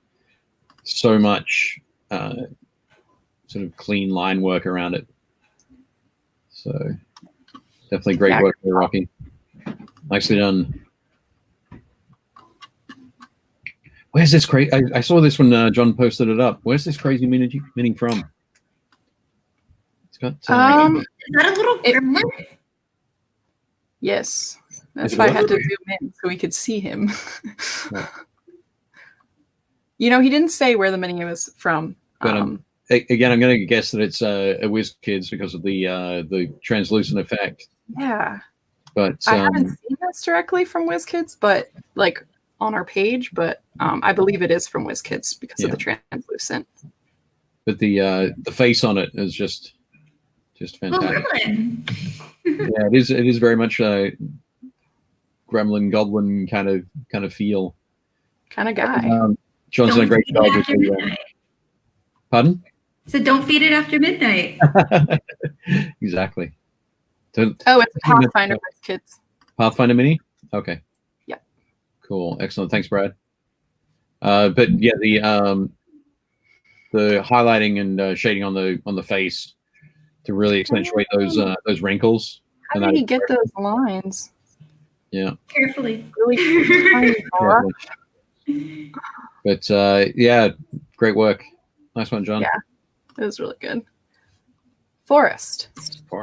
So much sort of clean line work around it. So definitely great work there, Rocky. Nicely done. Where's this crazy? I saw this when John posted it up. Where's this crazy mini from? It's got. Is that a little gremlin? Yes, that's Is why I what? had to zoom in so we could see him. Right. You know, he didn't say where the mini was from. But again, I'm going to guess that it's a WizKids because of the translucent effect. Yeah, But I haven't seen this directly from WizKids, but like on our page. But I believe it is from WizKids because of the translucent. But the face on it is just fantastic. Gremlin. Yeah, it is very much a gremlin goblin kind of feel. Kind of guy. John's done a great job with the. Pardon? So don't feed it after midnight. Exactly. Oh, it's a Pathfinder WizKids. Pathfinder mini. Okay. Yeah. Cool. Excellent. Thanks, Brad. But yeah, the highlighting and shading on the face to really accentuate those wrinkles. How did he get those lines? Yeah. Carefully. Really tiny brush. But yeah, great work. Nice one, John. Yeah, it was really good. Forrest.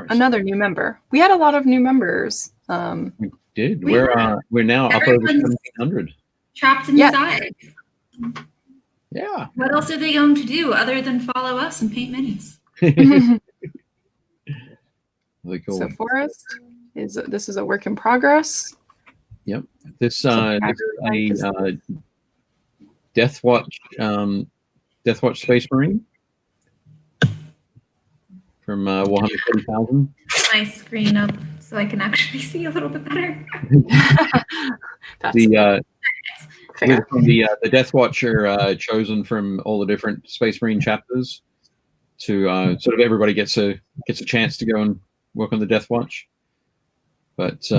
Another new member. We had a lot of new members. We did. We're now up over 1,700. Trapped inside. Yeah. What else are they going to do other than follow us and paint minis? Really cool. So Forrest this is a work in progress. Yep. This is a Deathwatch Space Marine from Warhammer 40,000. My screen up so I can actually see a little bit better. The Deathwatch are chosen from all the different Space Marine chapters to sort of everybody gets a chance to go and work on the Deathwatch. But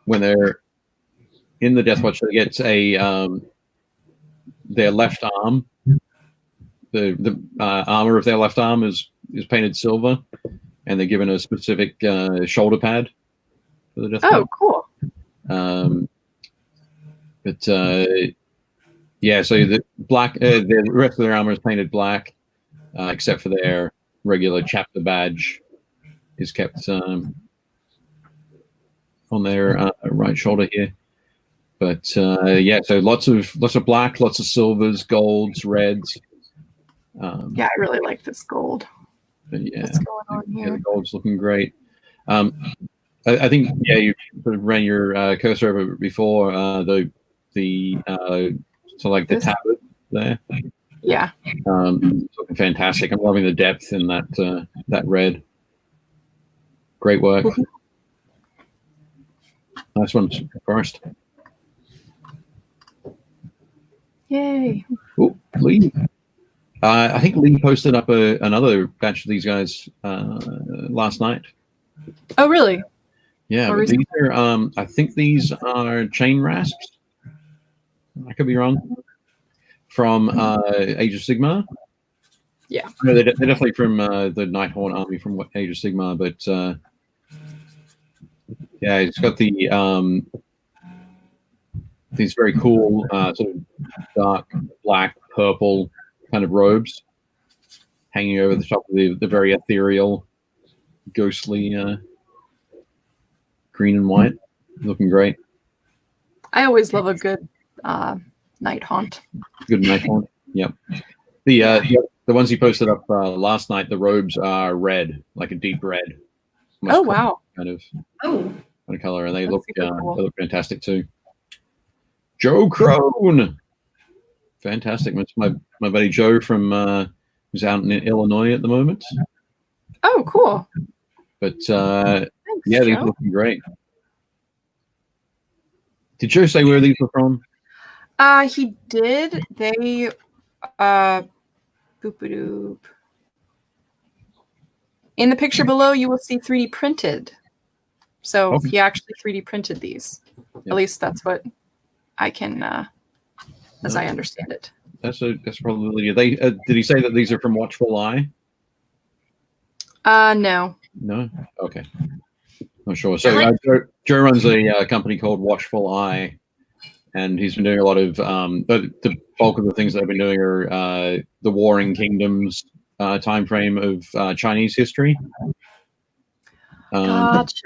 when they're in the Deathwatch, they get their left arm. The armor of their left arm is painted silver, and they're given a specific shoulder pad for the Deathwatch. Oh, cool. But yeah, so the black, the rest of their armor is painted black, except for their regular chapter badge is kept on their right shoulder here. But yeah, so lots of black, lots of silvers, golds, reds. Yeah, I really like this gold. But yeah, what's going on here? the gold's looking great. I think you sort of ran your cursor over before so like the tablet there. Yeah. It's looking fantastic. I'm loving the depth in that red. Great work. Nice one, Forrest. Yay. Oh, Lee. I think Lee posted up another batch of these guys last night. Oh, really? Yeah, but these are, I think these are chain rasps. I could be wrong. From Age of Sigmar. Yeah. No, they're definitely from the Nighthorn army from Age of Sigmar, but yeah, it's got the these very cool sort of dark black, purple kind of robes hanging over the top of the very ethereal, ghostly green and white, looking great. I always love a good night haunt. Good Nighthorn. Yep. The ones you posted up last night, the robes are red, like a deep red. Oh wow! Kind of color, and they That's look cool. they look fantastic too. Joe Crone, fantastic. That's my buddy Joe from who's out in Illinois at the moment. Oh, cool. But Thanks, yeah, these Joe. are looking great. Did Joe say where these were from? He did. They boop-a-doop. In the picture below, you will see 3D printed. So Okay. he actually 3D printed these. Yeah. At least that's what I can, as I understand it. That's probably they. Did he say that these are from Watchful Eye? No. No. Okay. Not sure. So Joe runs a company called Watchful Eye, and he's been doing a lot of the bulk of the things that I've been doing are the Warring Kingdoms time frame of Chinese history. Gotcha.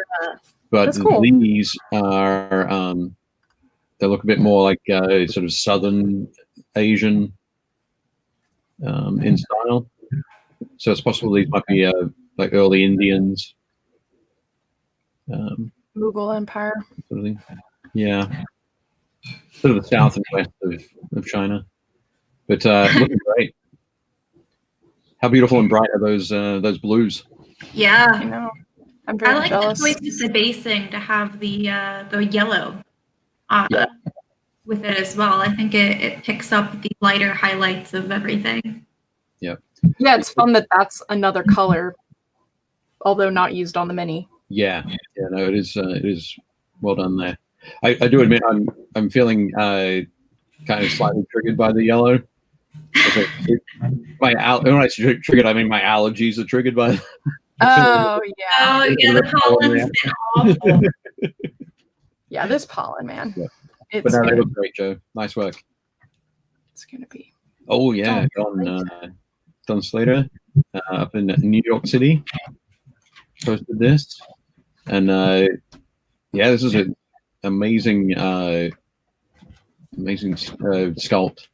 But That's cool. these are they look a bit more like sort of Southern Asian in style. So it's possible these might be like early Indians. Mughal Empire. Sort of thing. Yeah. Sort of the south and west of China. But looking great. How beautiful and bright are those blues? Yeah. I know. I'm very I like jealous. the choice of the basing to have the yellow with it as well. I think it picks up the lighter highlights of everything. Yeah. Yeah, it's fun that that's another color, although not used on the mini. Yeah. Yeah. No, it is well done there. I do admit I'm feeling kind of slightly triggered by the yellow. When I say triggered, I mean my allergies are triggered by. Oh yeah. Oh yeah, the pollen's been awful. Yeah, this pollen, man. Yeah. It's But no, they gonna, look great, Joe. Nice work. it's gonna be. Oh yeah, Don Slater up in New York City posted this, and yeah, this is an amazing sculpt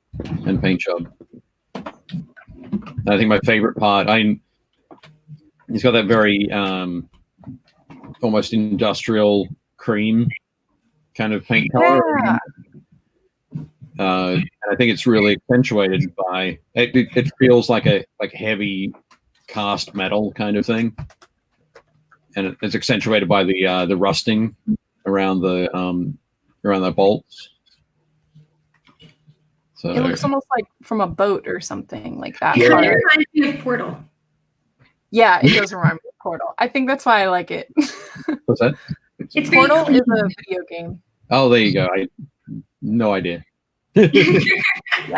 and paint job. And I think my favorite part, he's got that very almost industrial cream kind of paint color. Yeah. And I think it's really accentuated by it feels like a heavy cast metal kind of thing, and it's accentuated by the rusting around the bolts. So It looks almost like from a boat or something like that. It color. kind of reminds me of Portal. Yeah, it does remind me of Portal. I think that's why I like it. what's that? It's very Portal clean. is a video game. Oh, there you go. No idea. Yeah,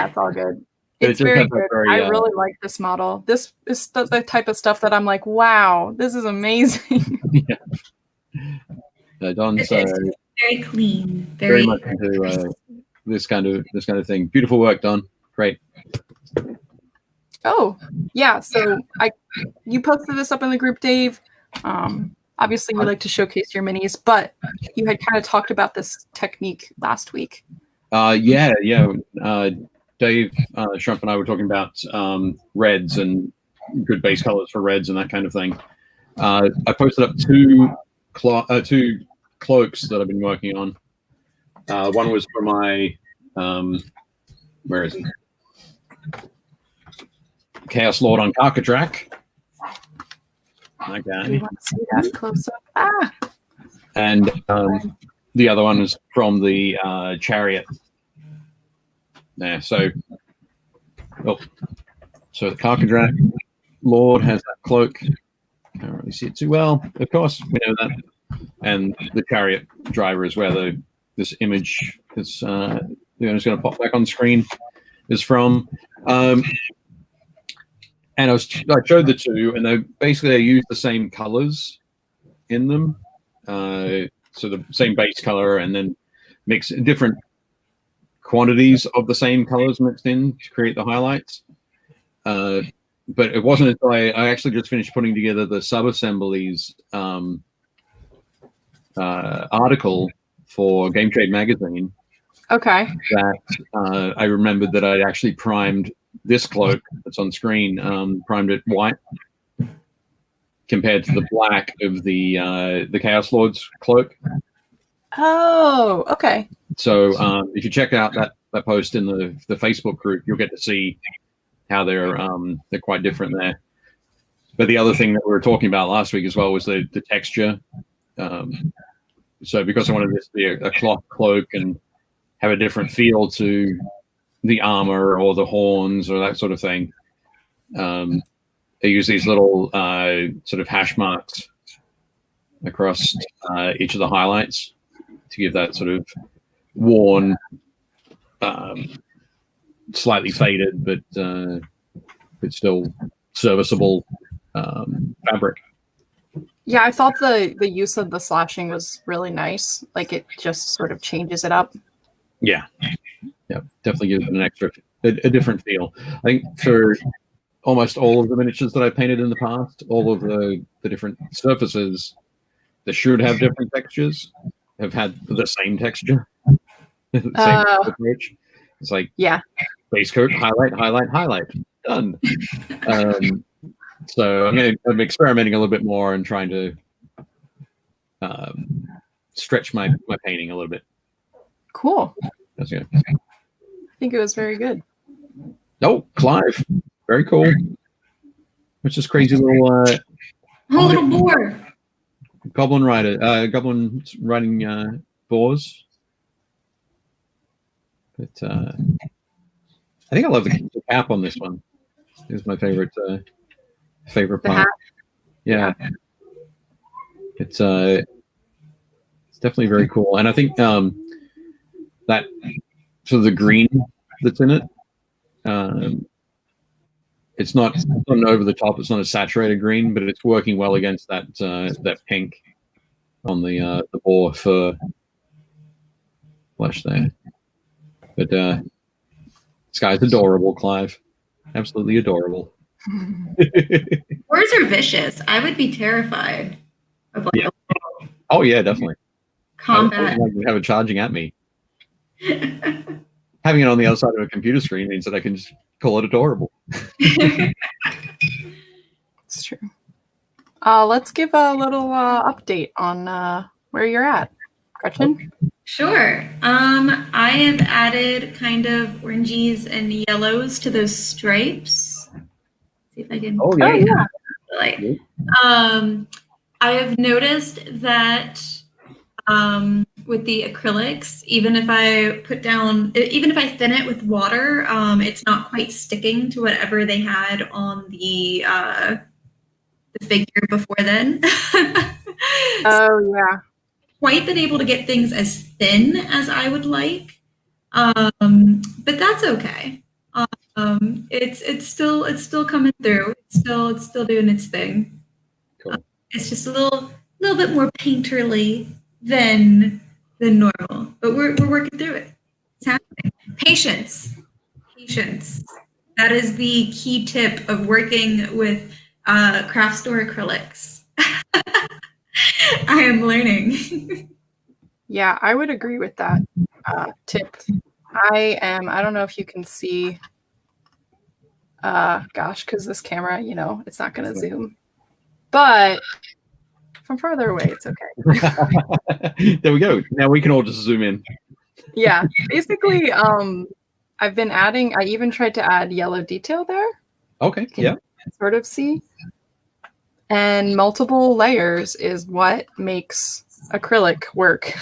it's all good. It It's just very has that good. very, I really like this model. This is the type of stuff that I'm like, wow, this is amazing. Don's It's very clean. very Very much into this kind of thing. Beautiful work, Don. Great. Oh, yeah. So you posted this up in the group, Dave. Obviously, you like to showcase your minis, but you had kind of talked about this technique last week. Yeah. Dave Shrimp and I were talking about reds and good base colors for reds and that kind of thing. I posted up two cloaks that I've been working on. One was for my where is he? Chaos Lord on Karkadrak. That Do guy. you want to see that close up? Ah, And the other one is from the chariot. There, so the Karkadrak Lord has that cloak. Can't really see it too well, of course, we know that. And the chariot driver is where this image is going to pop back on screen is from. And I showed the two, and they use the same colors in them. So the same base color, and then mix different quantities of the same colors mixed in to create the highlights. But it wasn't until I actually just finished putting together the sub-assemblies article for Game Trade magazine. Okay. That I remembered that I actually primed this cloak that's on screen, primed it white compared to the black of the Chaos Lord's cloak. Oh, okay. So if you check out that post in the Facebook group, you'll get to see how they're quite different there. But the other thing that we were talking about last week as well was the texture. So because I wanted this to be a cloth cloak and have a different feel to the armor or the horns or that sort of thing, they use these little sort of hash marks across each of the highlights to give that sort of worn, slightly faded, but still serviceable fabric. Yeah, I thought the use of the slashing was really nice. Like it just sort of changes it up. Yeah, definitely gives it a different feel. I think for almost all of the miniatures that I painted in the past, all of the different surfaces that should have different textures have had the same texture. Same approach. It's like base coat, highlight, done. So I'm experimenting a little bit more and trying to stretch my painting a little bit. Cool. That's good. I think it was very good. Oh, Clive, very cool. What's this crazy little boar? Goblin riding boars. But I think I love the cap on this one. It's my favorite part. Yeah. It's definitely very cool, and I think that so the green that's in it, it's not over the top. It's not a saturated green, but it's working well against that pink on the boar fur flesh there. But this guy's adorable, Clive. Absolutely adorable. Boars are vicious. I would be terrified of like Oh yeah, definitely. Combat. I would have it charging at me. Having it on the outside of a computer screen means that I can just call it adorable. It's true. Let's give a little update on where you're at, Gretchen. Sure. I have added kind of oranges and yellows to those stripes. See if I can. Oh yeah. I have noticed that with the acrylics, even if I thin it with water, it's not quite sticking to whatever they had on the figure before then. Oh yeah. Quite been able to get things as thin as I would like, but that's okay. It's still coming through. It's still doing its thing. Cool. It's just a little bit more painterly than normal, but we're working through it. It's happening. Patience. That is the key tip of working with craft store acrylics. I am learning. Yeah, I would agree with that tip. I don't know if you can see, because this camera, it's not going to zoom. But from farther away, it's okay. There we go. Now we can all just zoom in. Yeah, basically, I've been adding, I even tried to add yellow detail there. Okay, Can you sort of see? And multiple layers is what makes acrylic work.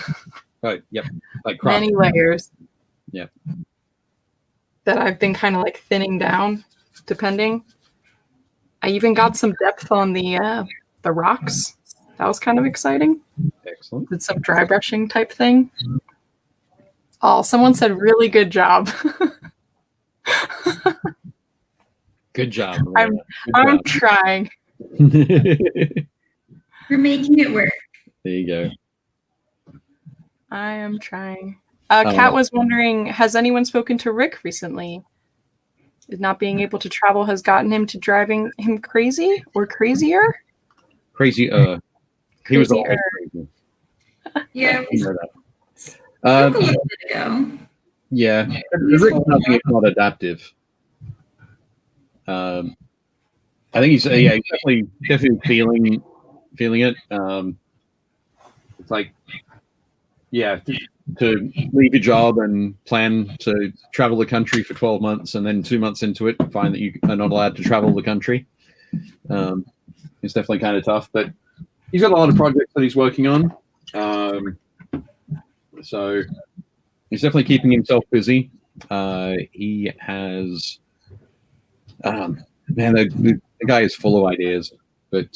Right, yep. Like many layers. Yep. That I've been kind of like thinning down, depending. I even got some depth on the rocks. That was kind of exciting. Excellent. Did some dry brushing type thing. Oh, someone said really good job. Good job. I'm Good trying. job. You're making it work. There you go. I am trying. Kat was wondering, has anyone spoken to Rick recently? Not being able to travel has gotten him to driving him crazy or crazier? Crazy. He was always crazy. Yeah, we spoke A a little bit ago. Yeah, Rick's nothing if not adaptive. I think he's definitely feeling it. It's like, yeah, to leave your job and plan to travel the country for 12 months, and then 2 months into it, find that you are not allowed to travel the country. It's definitely kind of tough, but he's got a lot of projects that he's working on. So he's definitely keeping himself busy. He has, man, the guy is full of ideas, but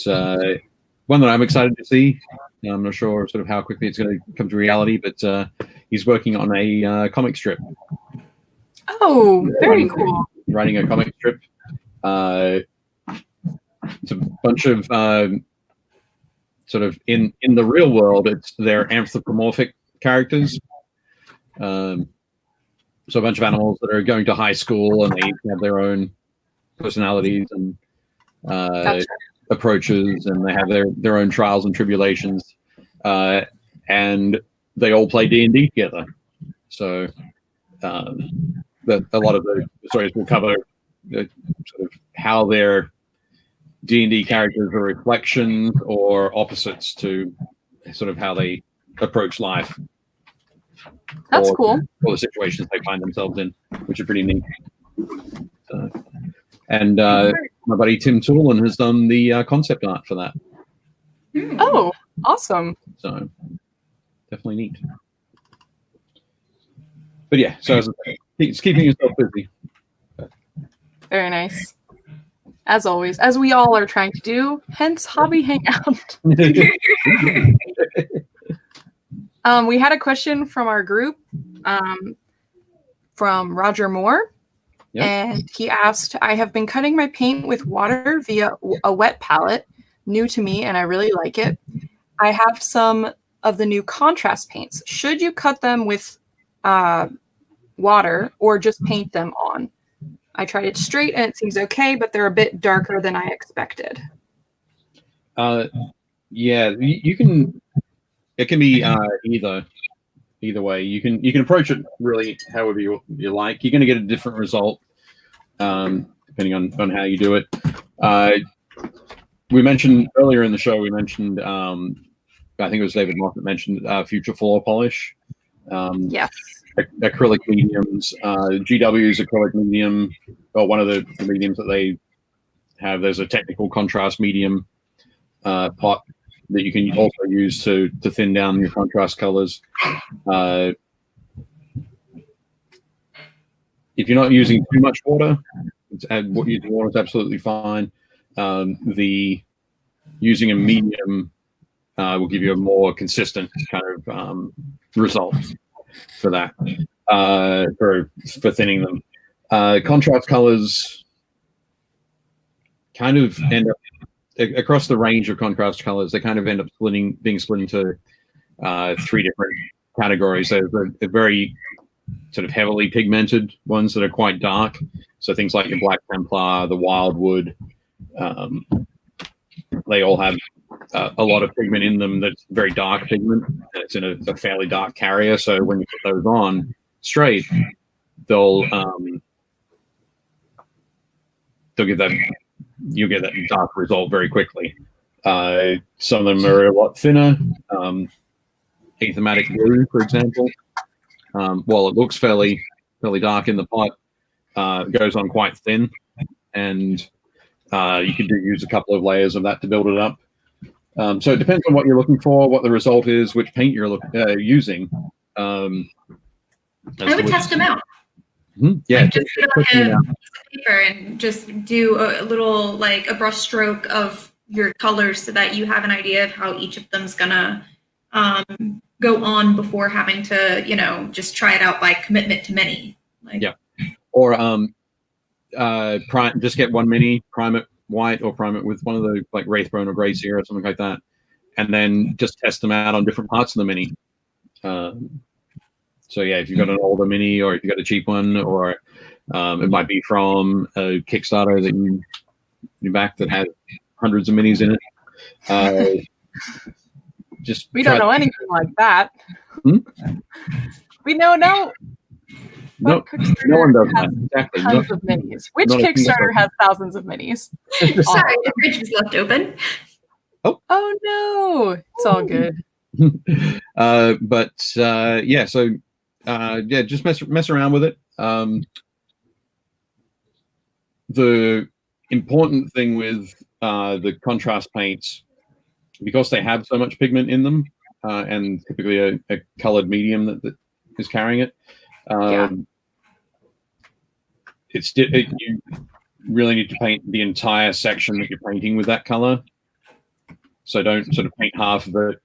one that I'm excited to see. I'm not sure sort of how quickly it's going to come to reality, but he's working on a comic strip. Oh, very cool. Writing a comic strip. It's a bunch of sort of in the real world, they're anthropomorphic characters. So a bunch of animals that are going to high school and they each have their own personalities and approaches, and they have their own trials and tribulations, and they all play D&D together. So a lot of the stories will cover sort of how their D&D characters are reflections or opposites to sort of how they approach life. That's cool. Or the situations they find themselves in, which are pretty neat. So, and my buddy Tim Toolin has done the concept art for that. Oh, awesome. So definitely neat. But yeah, so as I say, it's keeping yourself busy. Very nice. As always, as we all are trying to do, hence Hobby Hangout. We had a question from our group from Roger Moore. Yep. And he asked, I have been cutting my paint with water via a wet palette, new to me, and I really like it. I have some of the new contrast paints. Should you cut them with water or just paint them on? I tried it straight and it seems okay, but they're a bit darker than I expected. Yeah, you can. It can be either way. You can approach it really however you like. You're going to get a different result depending on how you do it. We mentioned earlier in the show. We mentioned I think it was David Moffat mentioned future floor polish. Yes. Acrylic mediums. GW's acrylic medium, or one of the mediums that they have. There's a technical contrast medium pot that you can also use to thin down your contrast colors. If you're not using too much water, using water is absolutely fine. Using a medium will give you a more consistent kind of result for that, for thinning them. Contrast colors kind of end up across the range of contrast colors. They kind of end up being split into 3 different categories. There's a very sort of heavily pigmented ones that are quite dark. So things like your Black Templar, the Wildwood, they all have a lot of pigment in them that's very dark pigment. And it's in a fairly dark carrier. So when you put those on straight, they'll give that, you'll get that dark result very quickly. Some of them are a lot thinner. Athematic blue, for example, while it looks fairly dark in the pot, it goes on quite thin, and you can use a couple of layers of that to build it up. So it depends on what you're looking for, what the result is, which paint you're using. I would test them out. Mm-hmm. Yeah, just put on a piece of paper and just do a little, like a brush stroke of your colors so that you have an idea of how each of them's gonna go on before having to, just try it out by commitment to many. Yeah. Or just get one mini, prime it white or prime it with one of the like Wraithbone or Grey Seer or something like that, and then just test them out on different parts of the mini. So yeah, if you've got an older mini or if you've got a cheap one, or it might be from a Kickstarter that you back that has hundreds of minis in it. Just we don't know anything like that. We know no. No one does that. Exactly. Tons of minis. Which Kickstarter has thousands of minis? Sorry, the fridge was left open. Oh no, it's all good. Yeah, so yeah, just mess around with it. The important thing with the contrast paints, because they have so much pigment in them, and typically a colored medium that is carrying it, you really need to paint the entire section that you're painting with that color. So don't sort of paint half of it,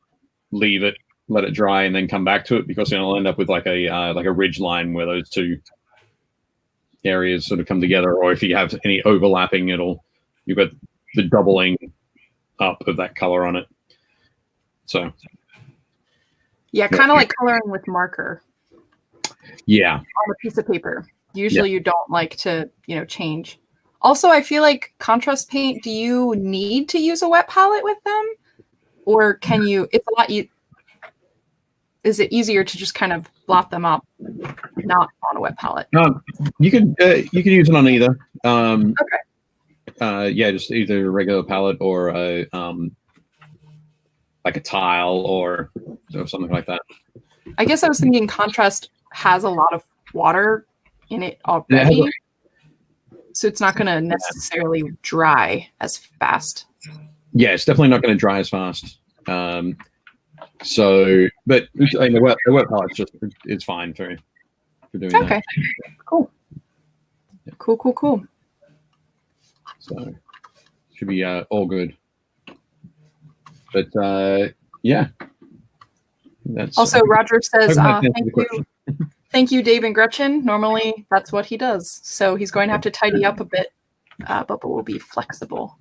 leave it, let it dry, and then come back to it, because then it'll end up with like a ridge line where those two areas sort of come together. Or if you have any overlapping, you've got the doubling up of that color on it. So yeah, kind of like coloring with marker. Yeah, on a piece of paper. Usually you don't like to, change. Also, I feel like contrast paint, do you need to use a wet palette with them? Or can you, it's a lot, is it easier to just kind of blot them up, not on a wet palette? You can use it on either. Okay. Yeah, just either a regular palette or like a tile or something like that. I guess I was thinking contrast has a lot of water in it already, so it's not going to necessarily dry as fast. Yeah, it's definitely not going to dry as fast. So, but I mean, the wet palette it's fine for doing that. Okay, cool. Yeah. Cool. So should be all good. But yeah, that's also Roger says thank you, Dave and Gretchen. Normally that's what he does, so he's going to have to tidy up a bit, but we'll be flexible.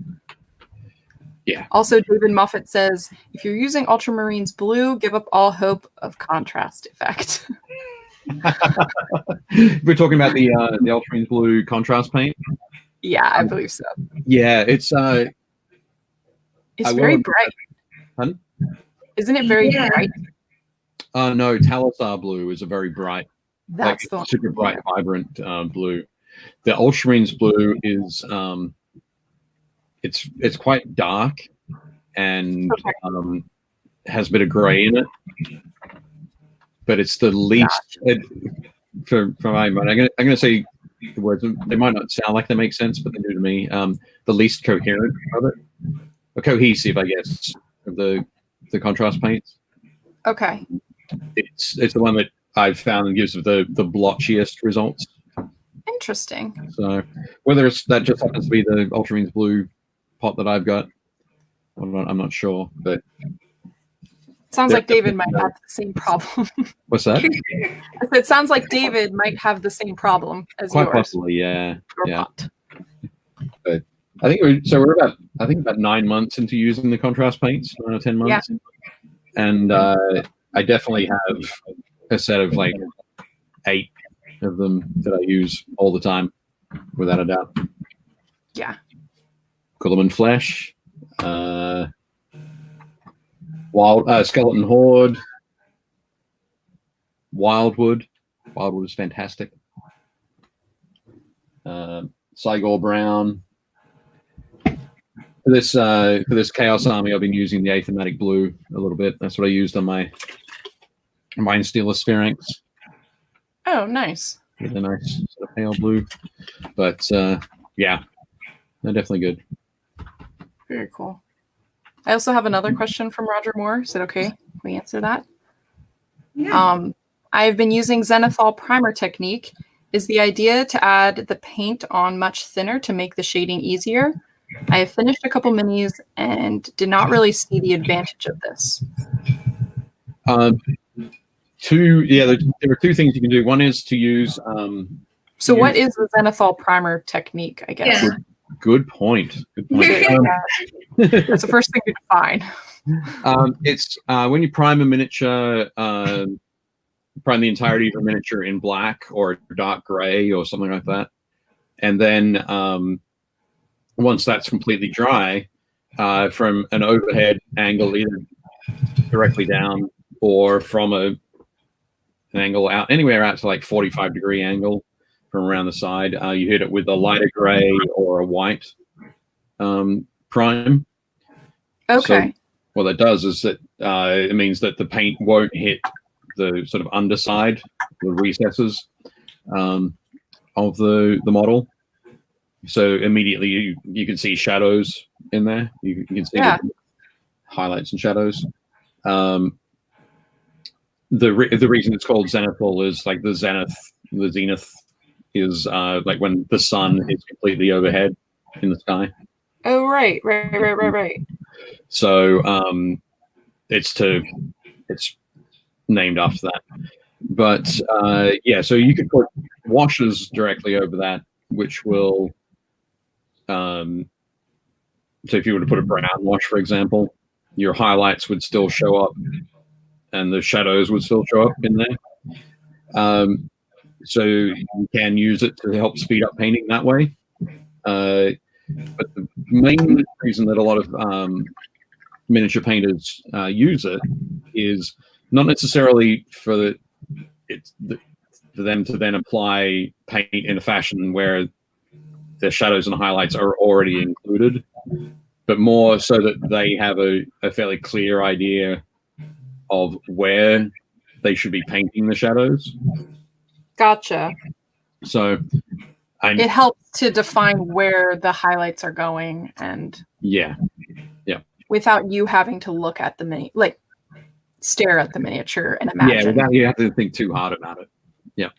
Yeah. Also, David Moffat says, if you're using Ultramarines blue, give up all hope of contrast effect. We're talking about the Ultramarines blue contrast paint. Yeah, I believe so. Yeah, it's very bright. Pardon? Isn't it very bright? No, Talisar blue is a very bright, that's the super bright, vibrant blue. The Ultramarines blue is it's quite dark and has a bit of gray in it, but it's the least. For my mind, I'm gonna say the words. They might not sound like they make sense, but they do to me. The least coherent of it, or cohesive, I guess, of the contrast paints. Okay. It's the one that I've found gives the blotchiest results. Interesting. So whether that just happens to be the Ultramarines blue pot that I've got, I'm not sure, but sounds like David might have the same problem. What's that? It sounds like David might have the same problem as quite yours. Possibly, yeah. Pot. But I think we're about 9 months into using the contrast paints, 9 or 10 months, and I definitely have a set of like 8 of them that I use all the time, without a doubt. Yeah. Guilliman Flesh, Skeleton Horde, Wildwood. Wildwood is fantastic. Cygor Brown. For this Chaos Army, I've been using the Athematic Blue a little bit. That's what I used on my Mindstealer Sphinx. Oh, nice. With a nice sort of pale blue. But yeah, they're definitely good. Very cool. I also have another question from Roger Moore. Is it okay? Can we answer that? Yeah. I've been using Zenithal primer technique. Is the idea to add the paint on much thinner to make the shading easier? I have finished a couple minis and did not really see the advantage of this. There are 2 things you can do. One is to use So what is the zenithal primer technique, I guess? Yeah. Good point. Good point. That's the first thing to define. It's when you prime a miniature, prime the entirety of a miniature in black or dark gray or something like that. And then once that's completely dry, from an overhead angle, either directly down or from an angle out, anywhere out to like 45-degree angle from around the side, you hit it with a lighter gray or a white prime. Okay. So what that does is that it means that the paint won't hit the sort of underside, the recesses of the model. So immediately you can see shadows in there. You can see the highlights and shadows. The reason it's called zenithal is like the zenith is like when the sun is completely overhead in the sky. Oh, right. So it's named after that. But yeah, so you could put washes directly over that, which will so if you were to put a brown wash, for example, your highlights would still show up and the shadows would still show up in there. So you can use it to help speed up painting that way. But the main reason that a lot of miniature painters use it is not necessarily for them to then apply paint in a fashion where the shadows and highlights are already included, but more so that they have a fairly clear idea of where they should be painting the shadows. Gotcha. So it helps to define where the highlights are going, and without you having to look at the stare at the miniature and imagine. Yeah, without you have to think too hard about it. Yeah.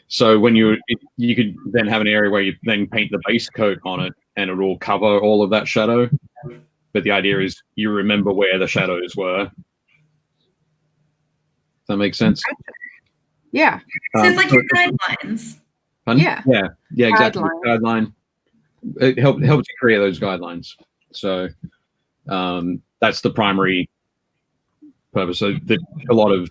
So when you could then have an area where you then paint the base coat on it and it will cover all of that shadow. But the idea is you remember where the shadows were. Does that make sense? Yeah. So it's like your guidelines. Yeah. Yeah, exactly. Guideline. It helps you create those guidelines. So that's the primary purpose. So a lot of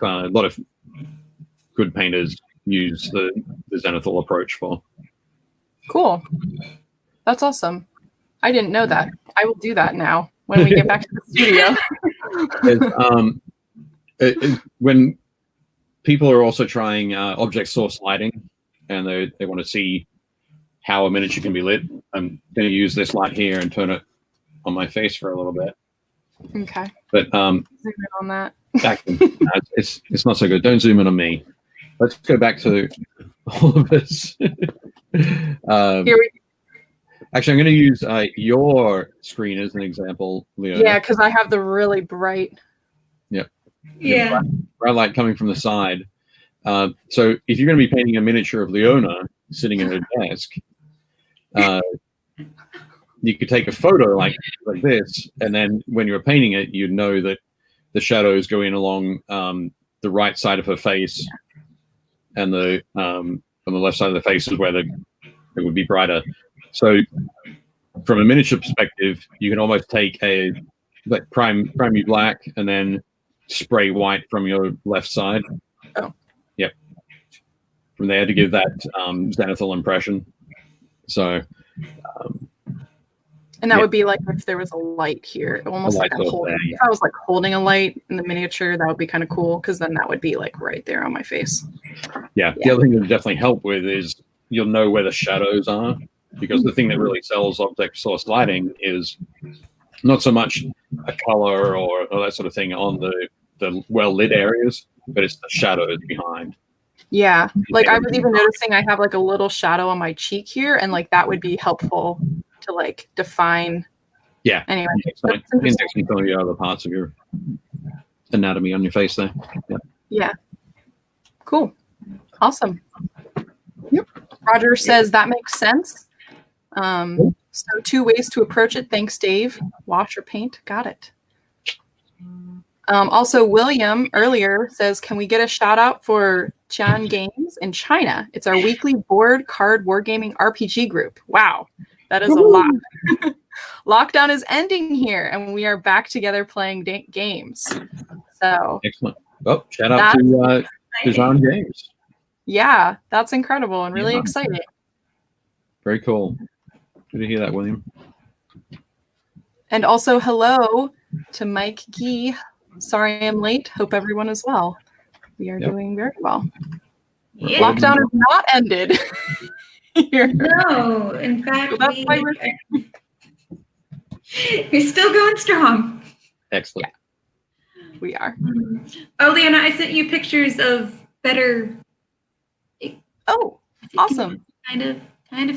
good painters use the zenithal approach for. Cool. That's awesome. I didn't know that. I will do that now when we get back to the studio. When people are also trying object source lighting and they want to see how a miniature can be lit, I'm going to use this light here and turn it on my face for a little bit. Okay. But zoom in on that. It's not so good. Don't zoom in on me. Let's go back to all of this. Actually, I'm going to use your screen as an example, Leona. Yeah, because I have the really bright. Yeah. Bright light coming from the side. So if you're going to be painting a miniature of Leona sitting at her desk, you could take a photo like this, and then when you're painting it, you'd know that the shadows go in along the right side of her face, and on the left side of the face is where it would be brighter. So from a miniature perspective, you can almost take prime you black and then spray white from your left side. Oh. Yep. From there to give that zenithal impression. So and that would be like if there was a light here, almost like if I was like holding a light in the miniature, that would be kind of cool, because then that would be like right there on my face. Yeah. The other thing that would definitely help with is you'll know where the shadows are, because the thing that really sells object source lighting is not so much a color or that sort of thing on the well lit areas, but it's the shadows behind. Yeah, like I was even noticing I have like a little shadow on my cheek here, and like that would be helpful to like define. Yeah. Anyway, indexing some of the other parts of your anatomy on your face there. Yeah. Yeah. Cool. Awesome. Yep. Roger says that makes sense. So 2 ways to approach it. Thanks, Dave. Wash or paint. Got it. Also, William earlier says, can we get a shout out for Xi'an Games in China. It's our weekly board card wargaming RPG group. Wow, that is a lot. Lockdown is ending here, and we are back together playing games. So excellent. Oh, shout out to Xi'an Games. Yeah, that's incredible and really exciting. Very cool. Good to hear that, William. And also hello to Mike Gee. Sorry I'm late. Hope everyone is well. We are doing very well. Yeah. Lockdown is not ended. Here. No, in fact, So that's why we're still going strong. Excellent. Yeah, we are. Oh, Leanna, I sent you pictures of better. Oh, awesome. Kind of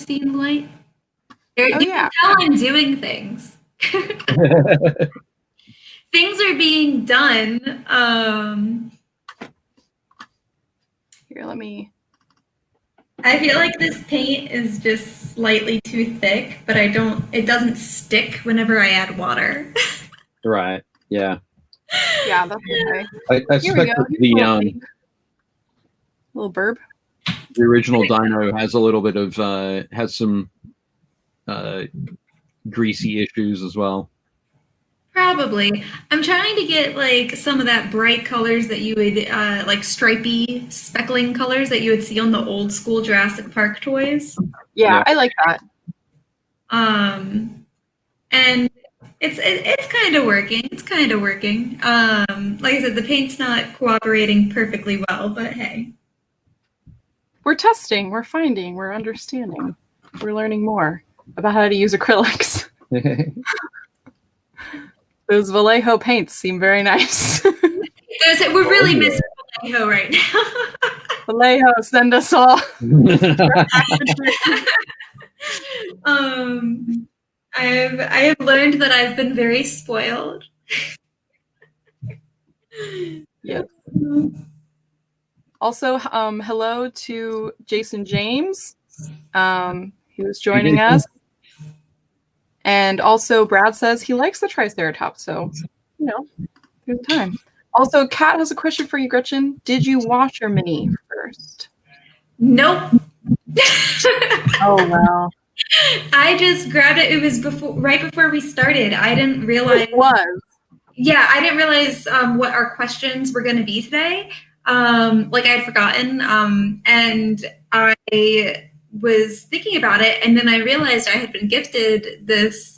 seeing the light. You Oh, yeah. can tell I'm doing things. Things are being done. Here, let me. I feel like this paint is just slightly too thick, but it doesn't stick whenever I add water. Right. Yeah. Yeah, that's okay. I Here we suspect go. that the Little burb. the original dino has a little bit of has some greasy issues as well. Probably. I'm trying to get like some of that bright colors that you would like stripy speckling colors that you would see on the old school Jurassic Park toys. Yeah, I like that. And it's kind of working. It's kind of working. Like I said, the paint's not cooperating perfectly well, but hey. We're testing, we're finding, we're understanding. We're learning more about how to use acrylics. Those Vallejo paints seem very nice. We're really missing Vallejo right now. Vallejo, send us all. I have learned that I've been very spoiled. Yes. Also, hello to Jason James, who's joining us. And also, Brad says he likes the Triceratops, so, you know, there's time. Also, Kat has a question for you, Gretchen. Did you wash your mini first? Nope. Oh, wow. I just grabbed it. It was right before we started. I didn't realize. It was. Yeah, I didn't realize what our questions were going to be today. Like I had forgotten. And I was thinking about it, and then I realized I had been gifted this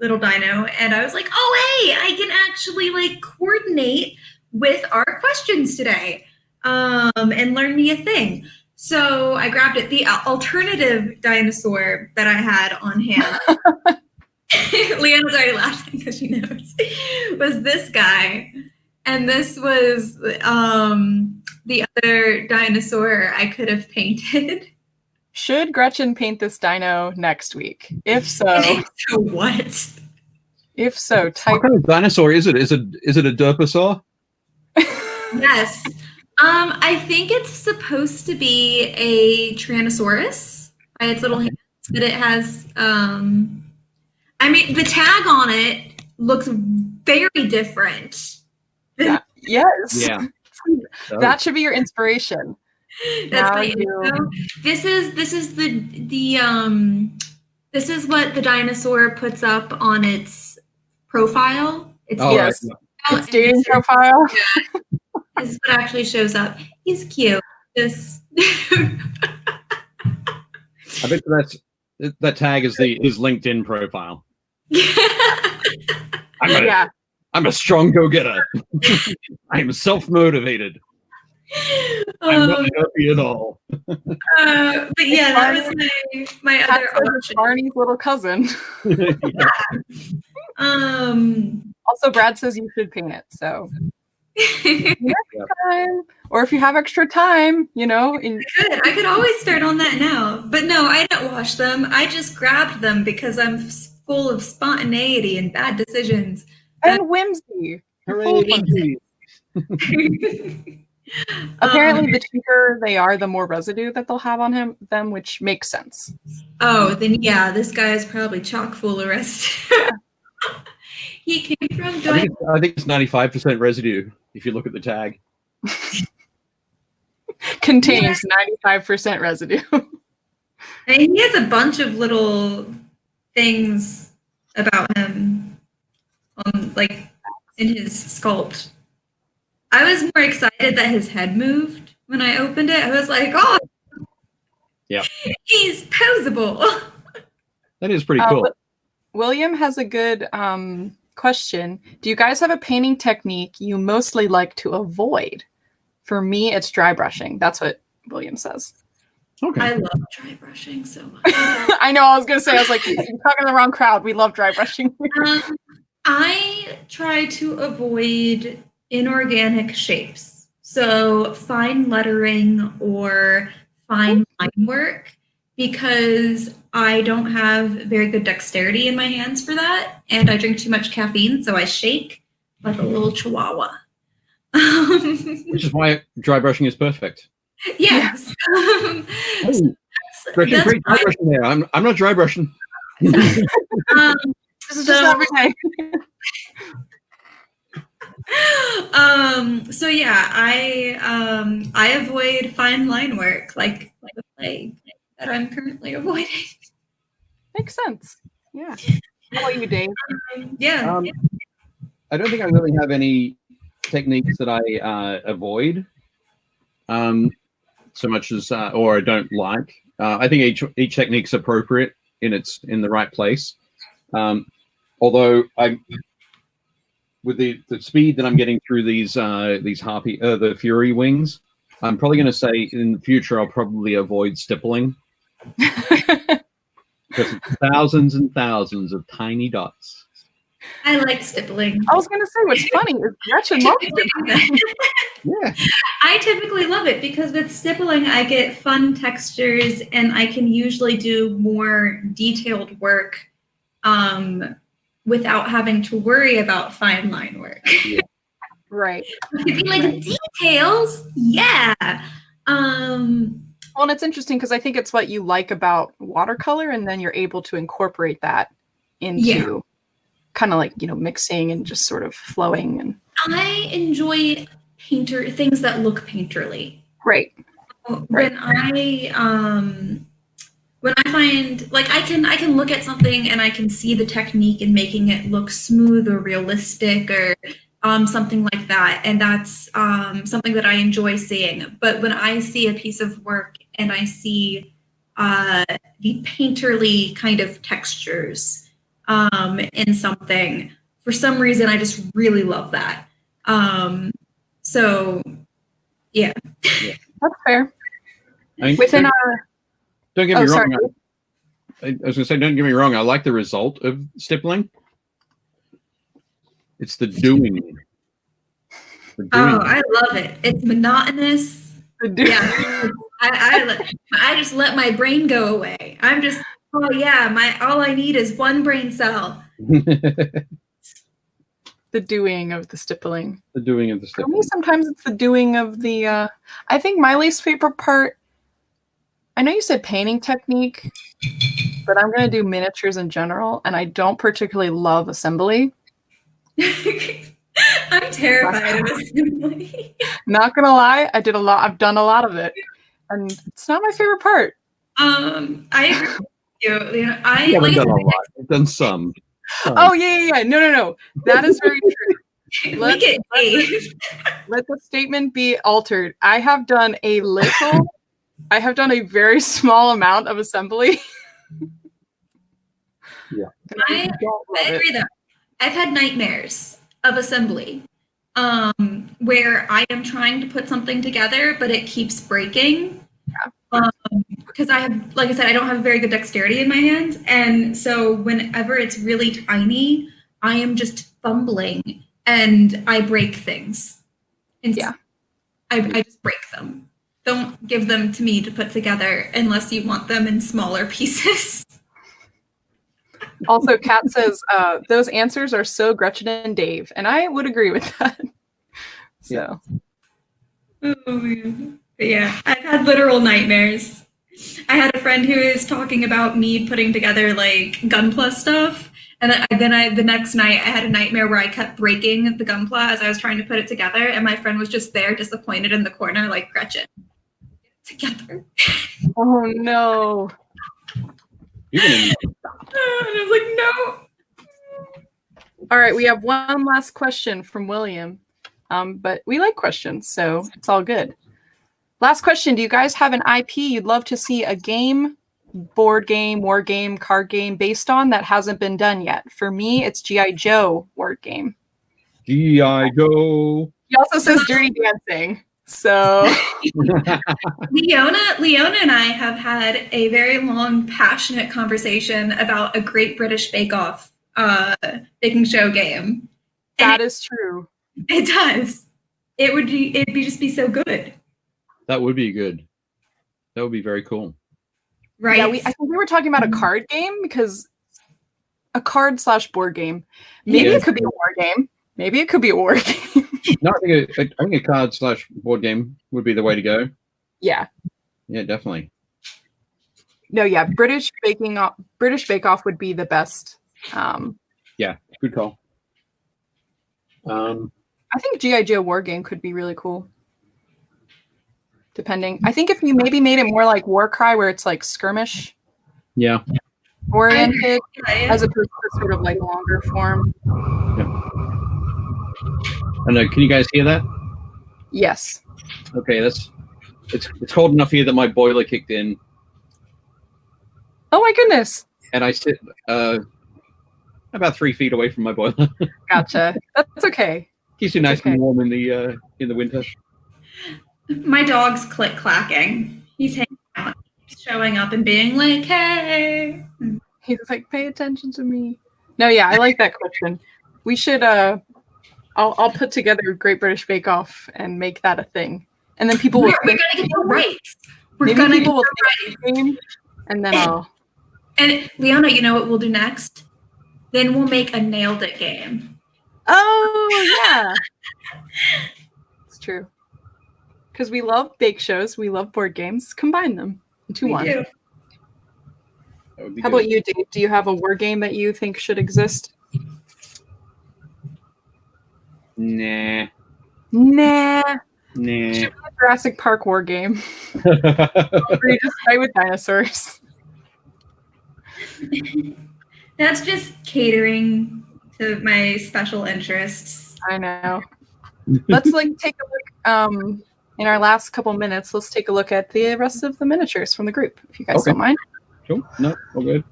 little dino, and I was like, oh, hey, I can actually like coordinate with our questions today and learn me a thing. So I grabbed it. The alternative dinosaur that I had on hand, Leanna's already laughing because she knows, was this guy. And this was the other dinosaur I could have painted. Should Gretchen paint this dino next week? If so, so what? If so, type. What kind of dinosaur is it? Is it a derposaur? Yes. I think it's supposed to be a Tyrannosaurus by its little hands, but it has. I mean, the tag on it looks very different. Yes. Yeah. That should be your inspiration. That's my info. This is what the dinosaur puts up on its profile. It's yes. Right. Its dating profile. This is what actually shows up. He's cute. Just I bet that tag is his LinkedIn profile. I'm a strong go-getter. I am self-motivated. I'm not happy at all. But yeah, that was my other option. Barney's little cousin. Also, Brad says you should paint it. So next time, or if you have extra time, you know. I could always start on that now. But no, I don't wash them. I just grabbed them because I'm full of spontaneity and bad decisions. And whimsy. Apparently, the cheaper they are, the more residue that they'll have on them, which makes sense. Oh, then yeah, this guy is probably chock full of residue. He came from. I think it's 95% residue if you look at the tag. Contains 95% residue. And he has a bunch of little things about him on like in his sculpt. I was more excited that his head moved when I opened it. I was like, oh, yeah, he's posable. That is pretty cool. William has a good question. Do you guys have a painting technique you mostly like to avoid? For me, it's dry brushing. That's what William says. Okay. I love dry brushing so much. I know, I was going to say, I was like, you're talking to the wrong crowd. We love dry brushing. I try to avoid inorganic shapes. So fine lettering or fine line work, because I don't have very good dexterity in my hands for that. And I drink too much caffeine, so I shake like a little chihuahua. Which is why dry brushing is perfect. Yes. Gretchen, great dry brushing there. I'm not dry brushing. This is just every day. So yeah, I avoid fine line work like the plague that I'm currently avoiding. Makes sense. Yeah. How about you, Dave? Yeah. I don't think I really have any techniques that I avoid so much as or I don't like. I think each technique's appropriate in the right place. Although with the speed that I'm getting through these the Fury wings, I'm probably going to say in the future I'll probably avoid stippling because it's thousands and thousands of tiny dots. I like stippling. I was going to say, what's funny is Gretchen loves it. Yeah. I typically love it because with stippling, I get fun textures and I can usually do more detailed work without having to worry about fine line work. Yeah. Right. If you like details, yeah. Well, and it's interesting because I think it's what you like about watercolor, and then you're able to incorporate that into kind of like, mixing and just sort of flowing. And I enjoy things that look painterly. Right. When I find like I can look at something and I can see the technique in making it look smooth or realistic or something like that, and that's something that I enjoy seeing. But when I see a piece of work and I see the painterly kind of textures in something, for some reason I just really love that. So yeah. That's fair. Don't get me wrong. Sorry. I was going to say, don't get me wrong. I like the result of stippling. It's the doing. Oh, I love it. It's monotonous. Yeah, I just let my brain go away. I'm just, oh yeah, all I need is one brain cell. The doing of the stippling. The doing of the For stippling. me, sometimes it's the doing of the. I think my least favorite part. I know you said painting technique, but I'm going to do miniatures in general, and I don't particularly love assembly. I'm terrified of assembly. Not gonna lie, I've done a lot of it, and it's not my favorite part. I agree with you. I haven't like done a lot. I've done some. Oh yeah. No. That is very true. Let the statement be altered. I have done a very small amount of assembly. Yeah. I agree though. I've had nightmares of assembly where I am trying to put something together, but it keeps breaking. Because I have, like I said, I don't have very good dexterity in my hands. And so whenever it's really tiny, I am just fumbling and I break things. And I just break them. Don't give them to me to put together unless you want them in smaller pieces. Also, Kat says, those answers are so Gretchen and Dave. And I would agree with that. So. Oh, man. But yeah, I've had literal nightmares. I had a friend who is talking about me putting together like Gunpla stuff. And then the next night I had a nightmare where I kept breaking the Gunpla as I was trying to put it together. And my friend was just there disappointed in the corner like, Gretchen, together. Oh no. You're gonna need And I was like, no. All right, we have one last question from William. But we like questions, so it's all good. Last question. Do you guys have an IP you'd love to see a game, board game, war game, card game based on that hasn't been done yet? For me, it's G.I. Joe word game. G.I. Joe. He also says Dirty Dancing. So Leona and I have had a very long, passionate conversation about a Great British Bake Off baking show game. that is true. It does. It'd just be so good. That would be good. That would be very cool. Right. Yeah, I think we were talking about a card game because a card/board game. Maybe it could be a war game. Maybe it could be a war game. No, I think a card/board game would be the way to go. Yeah. Yeah, definitely. No, yeah. British Bake Off would be the best. Yeah, good call. I think G.I. Joe war game could be really cool. Depending. I think if you maybe made it more like Warcry, where it's like skirmish Yeah. oriented, as opposed to sort of like longer form. I know. Can you guys hear that? Yes. Okay, it's cold enough here that my boiler kicked in, Oh my goodness. and I sit about 3 feet away from my boiler. Gotcha. That's okay. Keeps you nice and warm in the winter. My dog's clacking. He's hanging out, showing up and being like, hey. He's like, pay attention to me. No, yeah, I like that question. We should I'll put together Great British Bake Off and make that a thing. And then people will We're gonna get the rights. We're maybe gonna people get will the think it's a game, and then I'll And Leona, you know what we'll do next? Then we'll make a Nailed It game. Oh yeah. It's true. Because we love bake shows, we love board games. Combine them into We one. do. How about you, Dave? Do you have a war game that you think should exist? Nah. Nah. Nah. Should be a Jurassic Park war game. Where you just fight with dinosaurs. That's just catering to my special interests. I know. Let's take a look. In our last couple minutes, let's take a look at the rest of the miniatures from the group, if you guys don't mind. Cool. No, all good.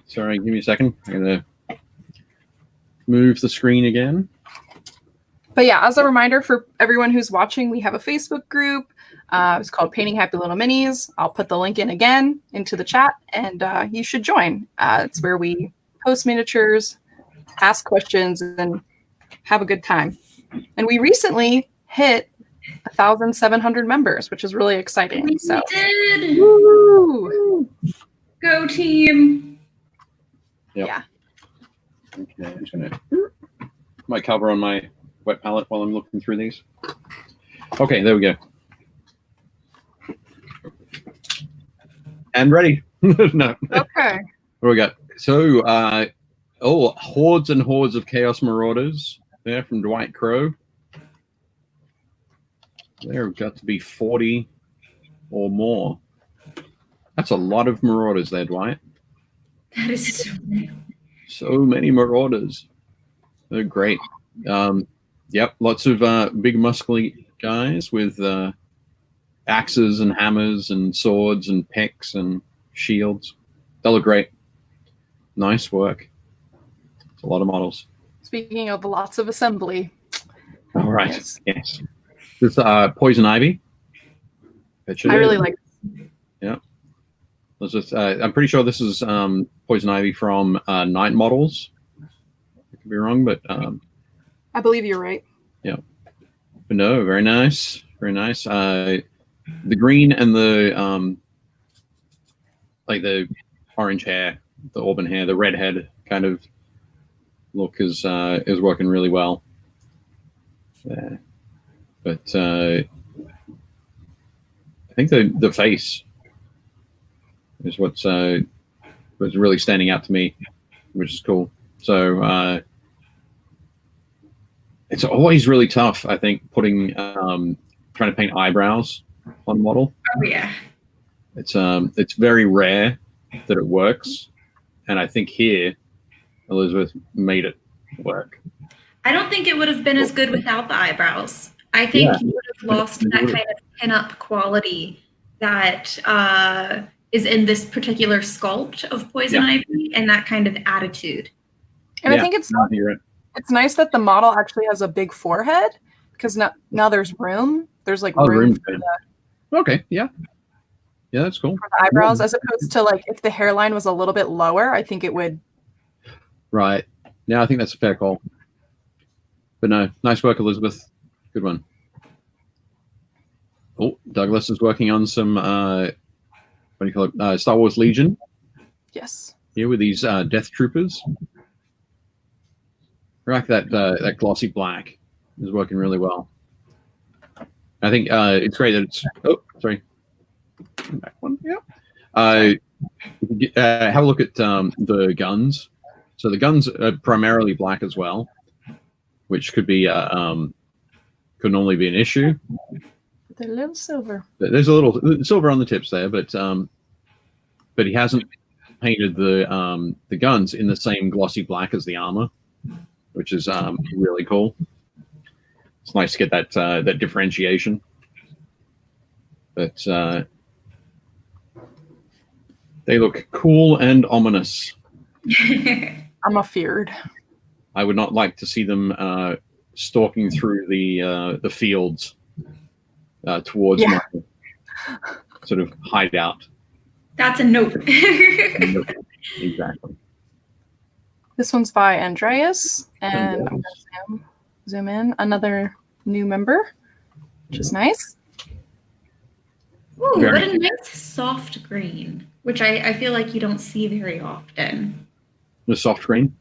Sorry, give me a second. I'm gonna move the screen again. But yeah, as a reminder for everyone who's watching, we have a Facebook group. It's called Painting Happy Little Minis. I'll put the link in again into the chat, and you should join. It's where we post miniatures, ask questions, and have a good time. And we recently hit 1,700 members, which is really exciting. We So, did. woo! Go team. Yep. Yeah. Okay, I'm just gonna my cover on my wet palette while I'm looking through these. Okay, there we go. And ready. No. Okay. What do we got? So, hordes and hordes of Chaos Marauders there from Dwight Crow. There have got to be 40 or more. That's a lot of Marauders there, Dwight. That is so many. So many Marauders. They're great. Yep, lots of big muscly guys with axes and hammers and swords and picks and shields. They look great. Nice work. It's a lot of models. Speaking of lots of assembly. All right. Yes. Yes. This Poison Ivy. I really like it. Yeah. This is, I'm pretty sure this is Poison Ivy from Night Models. I could be wrong, but I believe you're right. yeah. But no, very nice. Very nice. The green and the like the orange hair, the auburn hair, the red head kind of look is working really well. Yeah. But I think the face is what's really standing out to me, which is cool. So it's always really tough, I think, putting trying to paint eyebrows on model. Oh yeah. It's very rare that it works, and I think here Elizabeth made it work. I don't think it would have been as good without the eyebrows. I think you would have lost that kind of pin-up quality that is in this particular sculpt of Poison Ivy, and that kind of attitude. And I think it's nice that the model actually has a big forehead, because now there's room. There's like room for okay, yeah, that's cool. For the eyebrows, as opposed to like if the hairline was a little bit lower, I think it would. Right. Yeah, I think that's a fair call. But no, nice work, Elizabeth. Good one. Oh, Douglas is working on some what do you call it? Star Wars Legion. Yes. Here with these Death Troopers. I like that glossy black is working really well. I think it's great that it's. Oh, sorry. Back one. Yeah. Have a look at the guns. So the guns are primarily black as well, which could be could normally be an issue. They're a little silver. There's a little silver on the tips there, but he hasn't painted the guns in the same glossy black as the armor, which is really cool. It's nice to get that differentiation. But they look cool and ominous. I'm afeared. I would not like to see them stalking through the fields towards my sort of hideout. That's a nope. Exactly. This one's by Andreas, and I'm going to zoom in. Another new member, which is nice. Ooh, what a nice soft green, which I feel like you don't see very often. The soft green?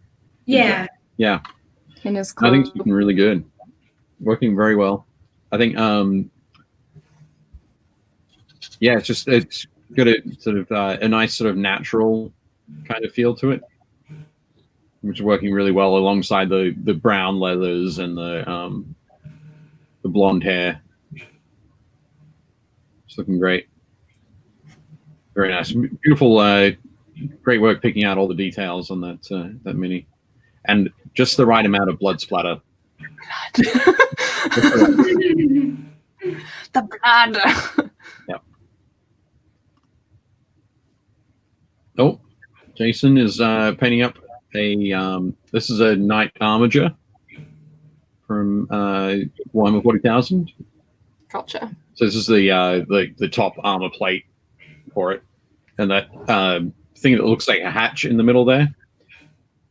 Yeah. Yeah. In his I think it's looking really good. Working very well. I think, yeah, it's got a sort of a nice sort of natural kind of feel to it, which is working really well alongside the brown leathers and the blonde hair. It's looking great. Very nice. Beautiful, great work picking out all the details on that mini. And just the right amount of blood splatter. The blood. Yep. Oh, Jason is painting up a. This is a knight armature from Warhammer 40,000. Gotcha. So this is the top armor plate for it, and that thing that looks like a hatch in the middle there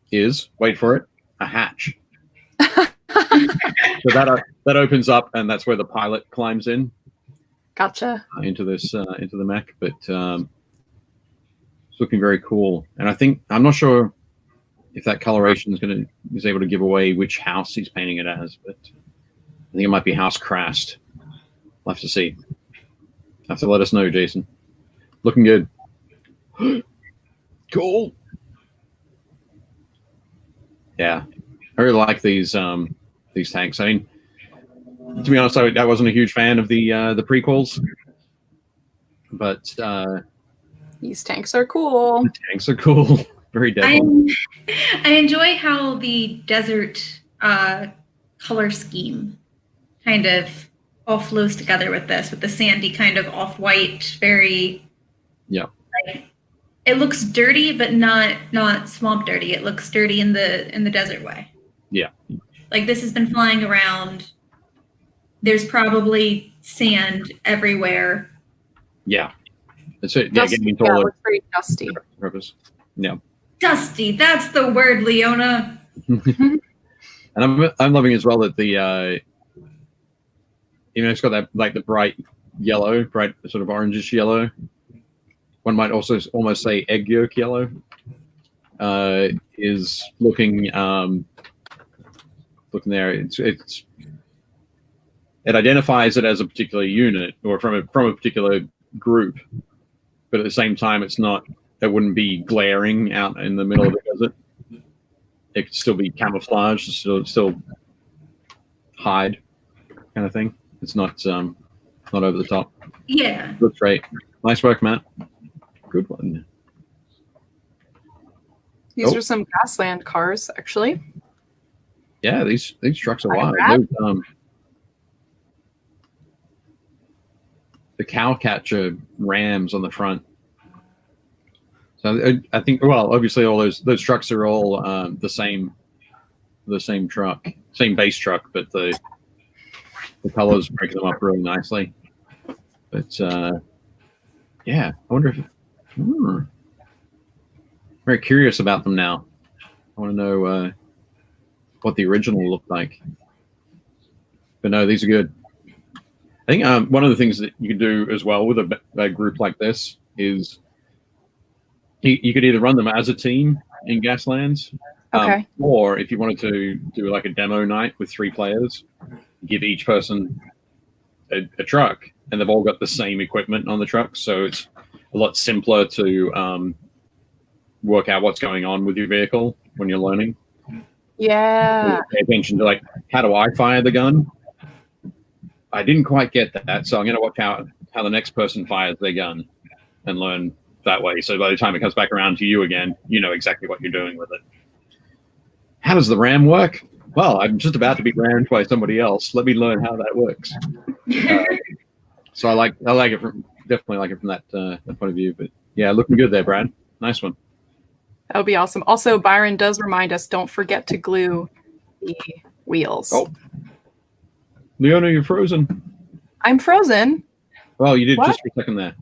is, wait for it, a hatch. So that opens up, and that's where the pilot climbs in. Gotcha. Into the mech, but it's looking very cool. And I think, I'm not sure if that coloration is able to give away which house he's painting it as, but I think it might be House Crast. We'll have to see. Have to let us know, Jason. Looking good. Cool. Yeah, I really like these tanks. I mean, to be honest, I wasn't a huge fan of the prequels, but these tanks are cool. The tanks are cool. Very deadly. I enjoy how the desert color scheme kind of all flows together with this, with the sandy kind of off-white, very like, it looks dirty, but not swamp dirty. It looks dirty in the desert way. Yeah. Like this has been flying around. There's probably sand everywhere. Yeah. That's it. Yeah, getting into all it's pretty dusty. Purpose. Yeah. Dusty, that's the word, Leona. And I'm loving as well that the even it's got that like the bright yellow, bright sort of orangish yellow. One might also almost say egg yolk yellow. Is looking there. It identifies it as a particular unit or from a particular group, but at the same time, it's not. It wouldn't be glaring out in the middle of the desert. It could still be camouflaged, still hide, kind of thing. It's not not over the top. Yeah. Looks great. Nice work, Matt. Good one. These are some Gasland cars, actually. Yeah, these trucks are wild. Rad. The cowcatcher rams on the front. So I think, well, obviously all those trucks are all the same truck, same base truck, but the colors break them up really nicely. But yeah, I wonder if very curious about them now. I want to know what the original looked like. But no, these are good. I think one of the things that you can do as well with a group like this is you could either run them as a team in Gaslands, or if you wanted to do like a demo night with 3 players, give each person a truck, and they've all got the same equipment on the truck, so it's a lot simpler to work out what's going on with your vehicle when you're learning. Yeah. Pay attention to, like, how do I fire the gun? I didn't quite get that, so I'm going to watch how the next person fires their gun and learn that way. So by the time it comes back around to you again, you know exactly what you're doing with it. How does the ram work? Well, I'm just about to be rammed by somebody else. Let me learn how that works. So I like it definitely like it from that point of view. But yeah, looking good there, Brad. Nice one. That would be awesome. Also, Byron does remind us, don't forget to glue the wheels. Oh, Leona, you're frozen. I'm frozen. Well, you did just for a second there.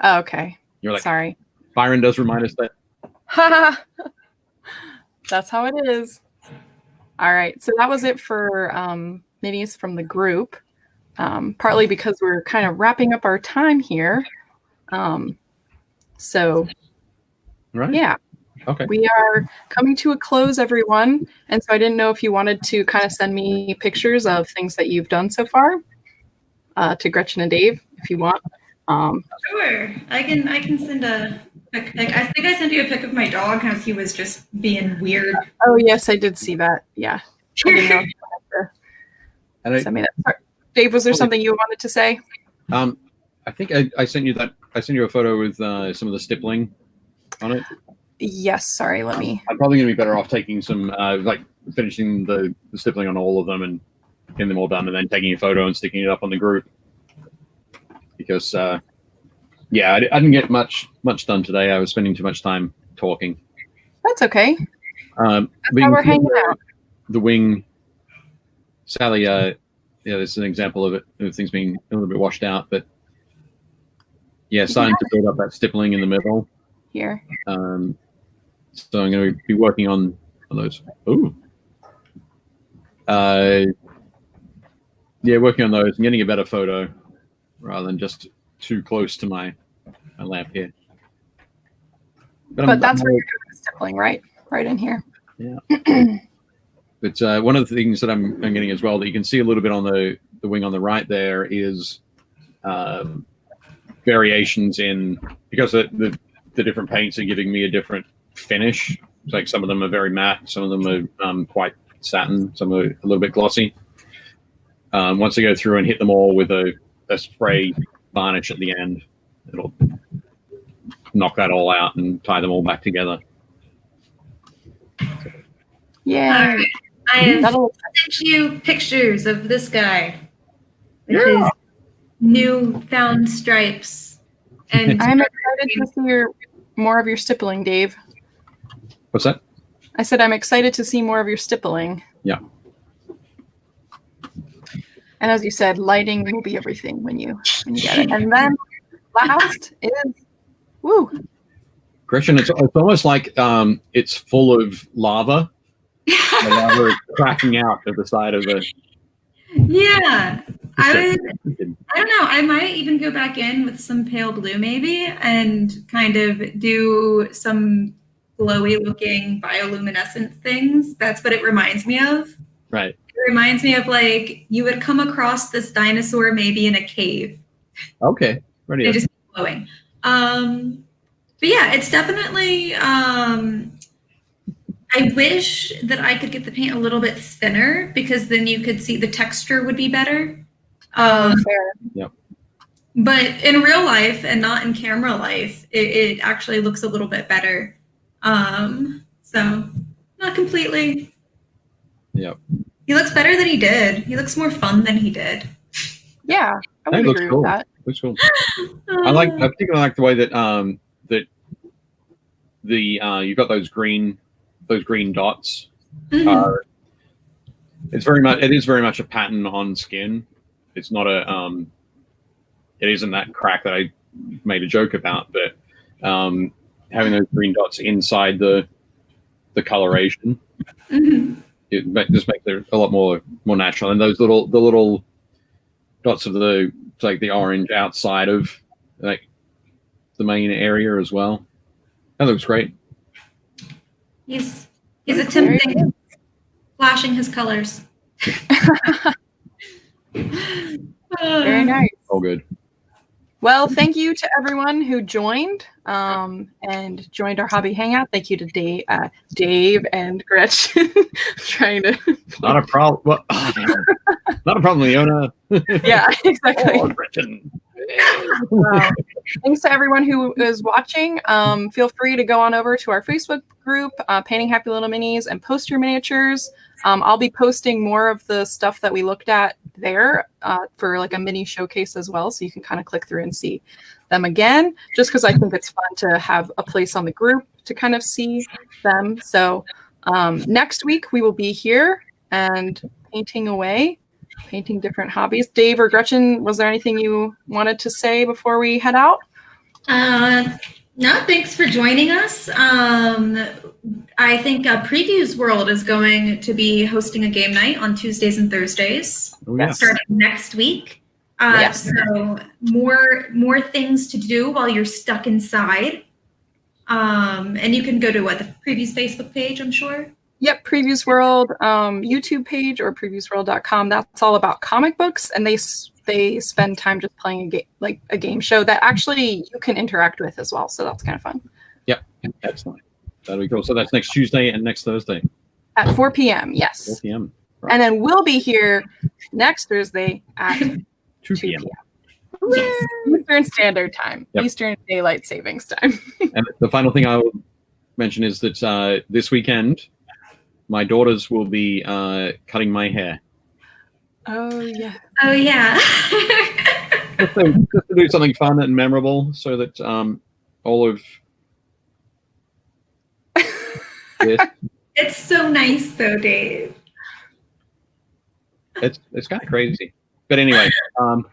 Oh, okay. You're like, sorry. Byron does remind us that. Ha! That's how it is. All right. So that was it for minis from the group. Partly because we're kind of wrapping up our time here. So, right. Yeah. Okay. We are coming to a close, everyone. And so I didn't know if you wanted to kind of send me pictures of things that you've done so far to Gretchen and Dave, if you want. Sure. I can send a pic. I think I sent you a pic of my dog because he was just being weird. Oh, yes, I did see that. Yeah. I didn't know if you wanted to send me that. Sorry. Dave, was there something you wanted to say? I think I sent you that. I sent you a photo with some of the stippling on it. Yes, sorry, let me. I'm probably going to be better off taking some, like finishing the stippling on all of them and getting them all done, and then taking a photo and sticking it up on the group. Because, yeah, I didn't get much done today. I was spending too much time talking. That's okay. That's how we're hanging out. The wing, Sally, yeah, this is an example of it, of things being a little bit washed out, but yeah, starting to build up that stippling in the middle. Here. So I'm going to be working on those. Ooh. Yeah, working on those and getting a better photo rather than just too close to my lamp here. But that's where you're doing the stippling, right? Right in here. Yeah. But one of the things that I'm getting as well that you can see a little bit on the wing on the right there is variations in, because the different paints are giving me a different finish. It's like some of them are very matte, some of them are quite satin, some are a little bit glossy. Once I go through and hit them all with a spray varnish at the end, it'll knock that all out and tie them all back together. Yeah. Right. I have sent you pictures of this guy with his newfound stripes. And I'm excited to see more of your stippling, Dave. What's that? I said I'm excited to see more of your stippling. Yeah. And as you said, lighting will be everything when you get it. And then last is Gretchen, it's almost like it's full of lava. The lava is cracking out at the side of the. Yeah, I don't know. I might even go back in with some pale blue maybe and kind of do some glowy looking bioluminescent things. That's what it reminds me of. Right. It reminds me of like you would come across this dinosaur maybe in a cave. Okay. Ready. They just keep glowing. But yeah, it's definitely. I wish that I could get the paint a little bit thinner because then you could see the texture would be better. Fair. Yep. But in real life and not in camera life, it actually looks a little bit better. So not completely. Yep. He looks better than he did. He looks more fun than he did. Yeah, I would agree with that. Looks cool. I particularly like the way that you've got those green dots. Mm-hmm. It is very much a pattern on skin. It's not a it isn't that crack that I made a joke about, but having those green dots inside the coloration, Mm-hmm. it just makes it a lot more natural. And those little dots of the orange outside of like the main area as well. That looks great. He's attempting flashing his colors. Very nice. All good. Well, thank you to everyone who joined and joined our hobby hangout. Thank you to Dave and Gretchen. Trying to Not a problem. Well, not a problem, Leona. Yeah, exactly. Oh, Gretchen. Thanks to everyone who is watching. Feel free to go on over to our Facebook group, Painting Happy Little Minis, and post your miniatures. I'll be posting more of the stuff that we looked at there for like a mini showcase as well, so you can kind of click through and see them again, just because I think it's fun to have a place on the group to kind of see them. So next week we will be here and painting away, painting different hobbies. Dave or Gretchen, was there anything you wanted to say before we head out? No, thanks for joining us. I think Previews World is going to be hosting a game night on Tuesdays and Thursdays, starting next week. So more things to do while you're stuck inside. And you can go to the Previews Facebook page, I'm sure. Yep, Previews World YouTube page or previewsworld.com. That's all about comic books, and they spend time just playing a game show that actually you can interact with as well. So that's kind of fun. Yep, excellent. That'll be cool. So that's next Tuesday and next Thursday at 4 p.m. Yes. 4 p.m. Right. And then we'll be here next Thursday at 2 p.m. Yes. Eastern Standard Time. Yep. Eastern Daylight Savings Time. And the final thing I will mention is that this weekend, my daughters will be cutting my hair. Oh, yeah. Oh, yeah. just to do something fun and memorable so that all of this. It's so nice, though, Dave. It's kind of crazy. But anyway, and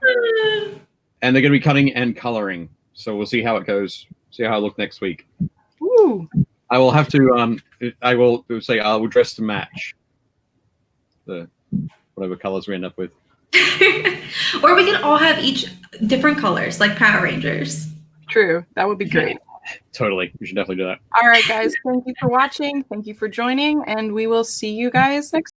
they're going to be cutting and coloring. So we'll see how it goes. See how I look next week. Ooh. I will have to, I will say I will dress to match the whatever colors we end up with. Or we could all have each different colors, like Power Rangers. True. That would be great. Totally. We should definitely do that. All right, guys. Thank you for watching. Thank you for joining. And we will see you guys next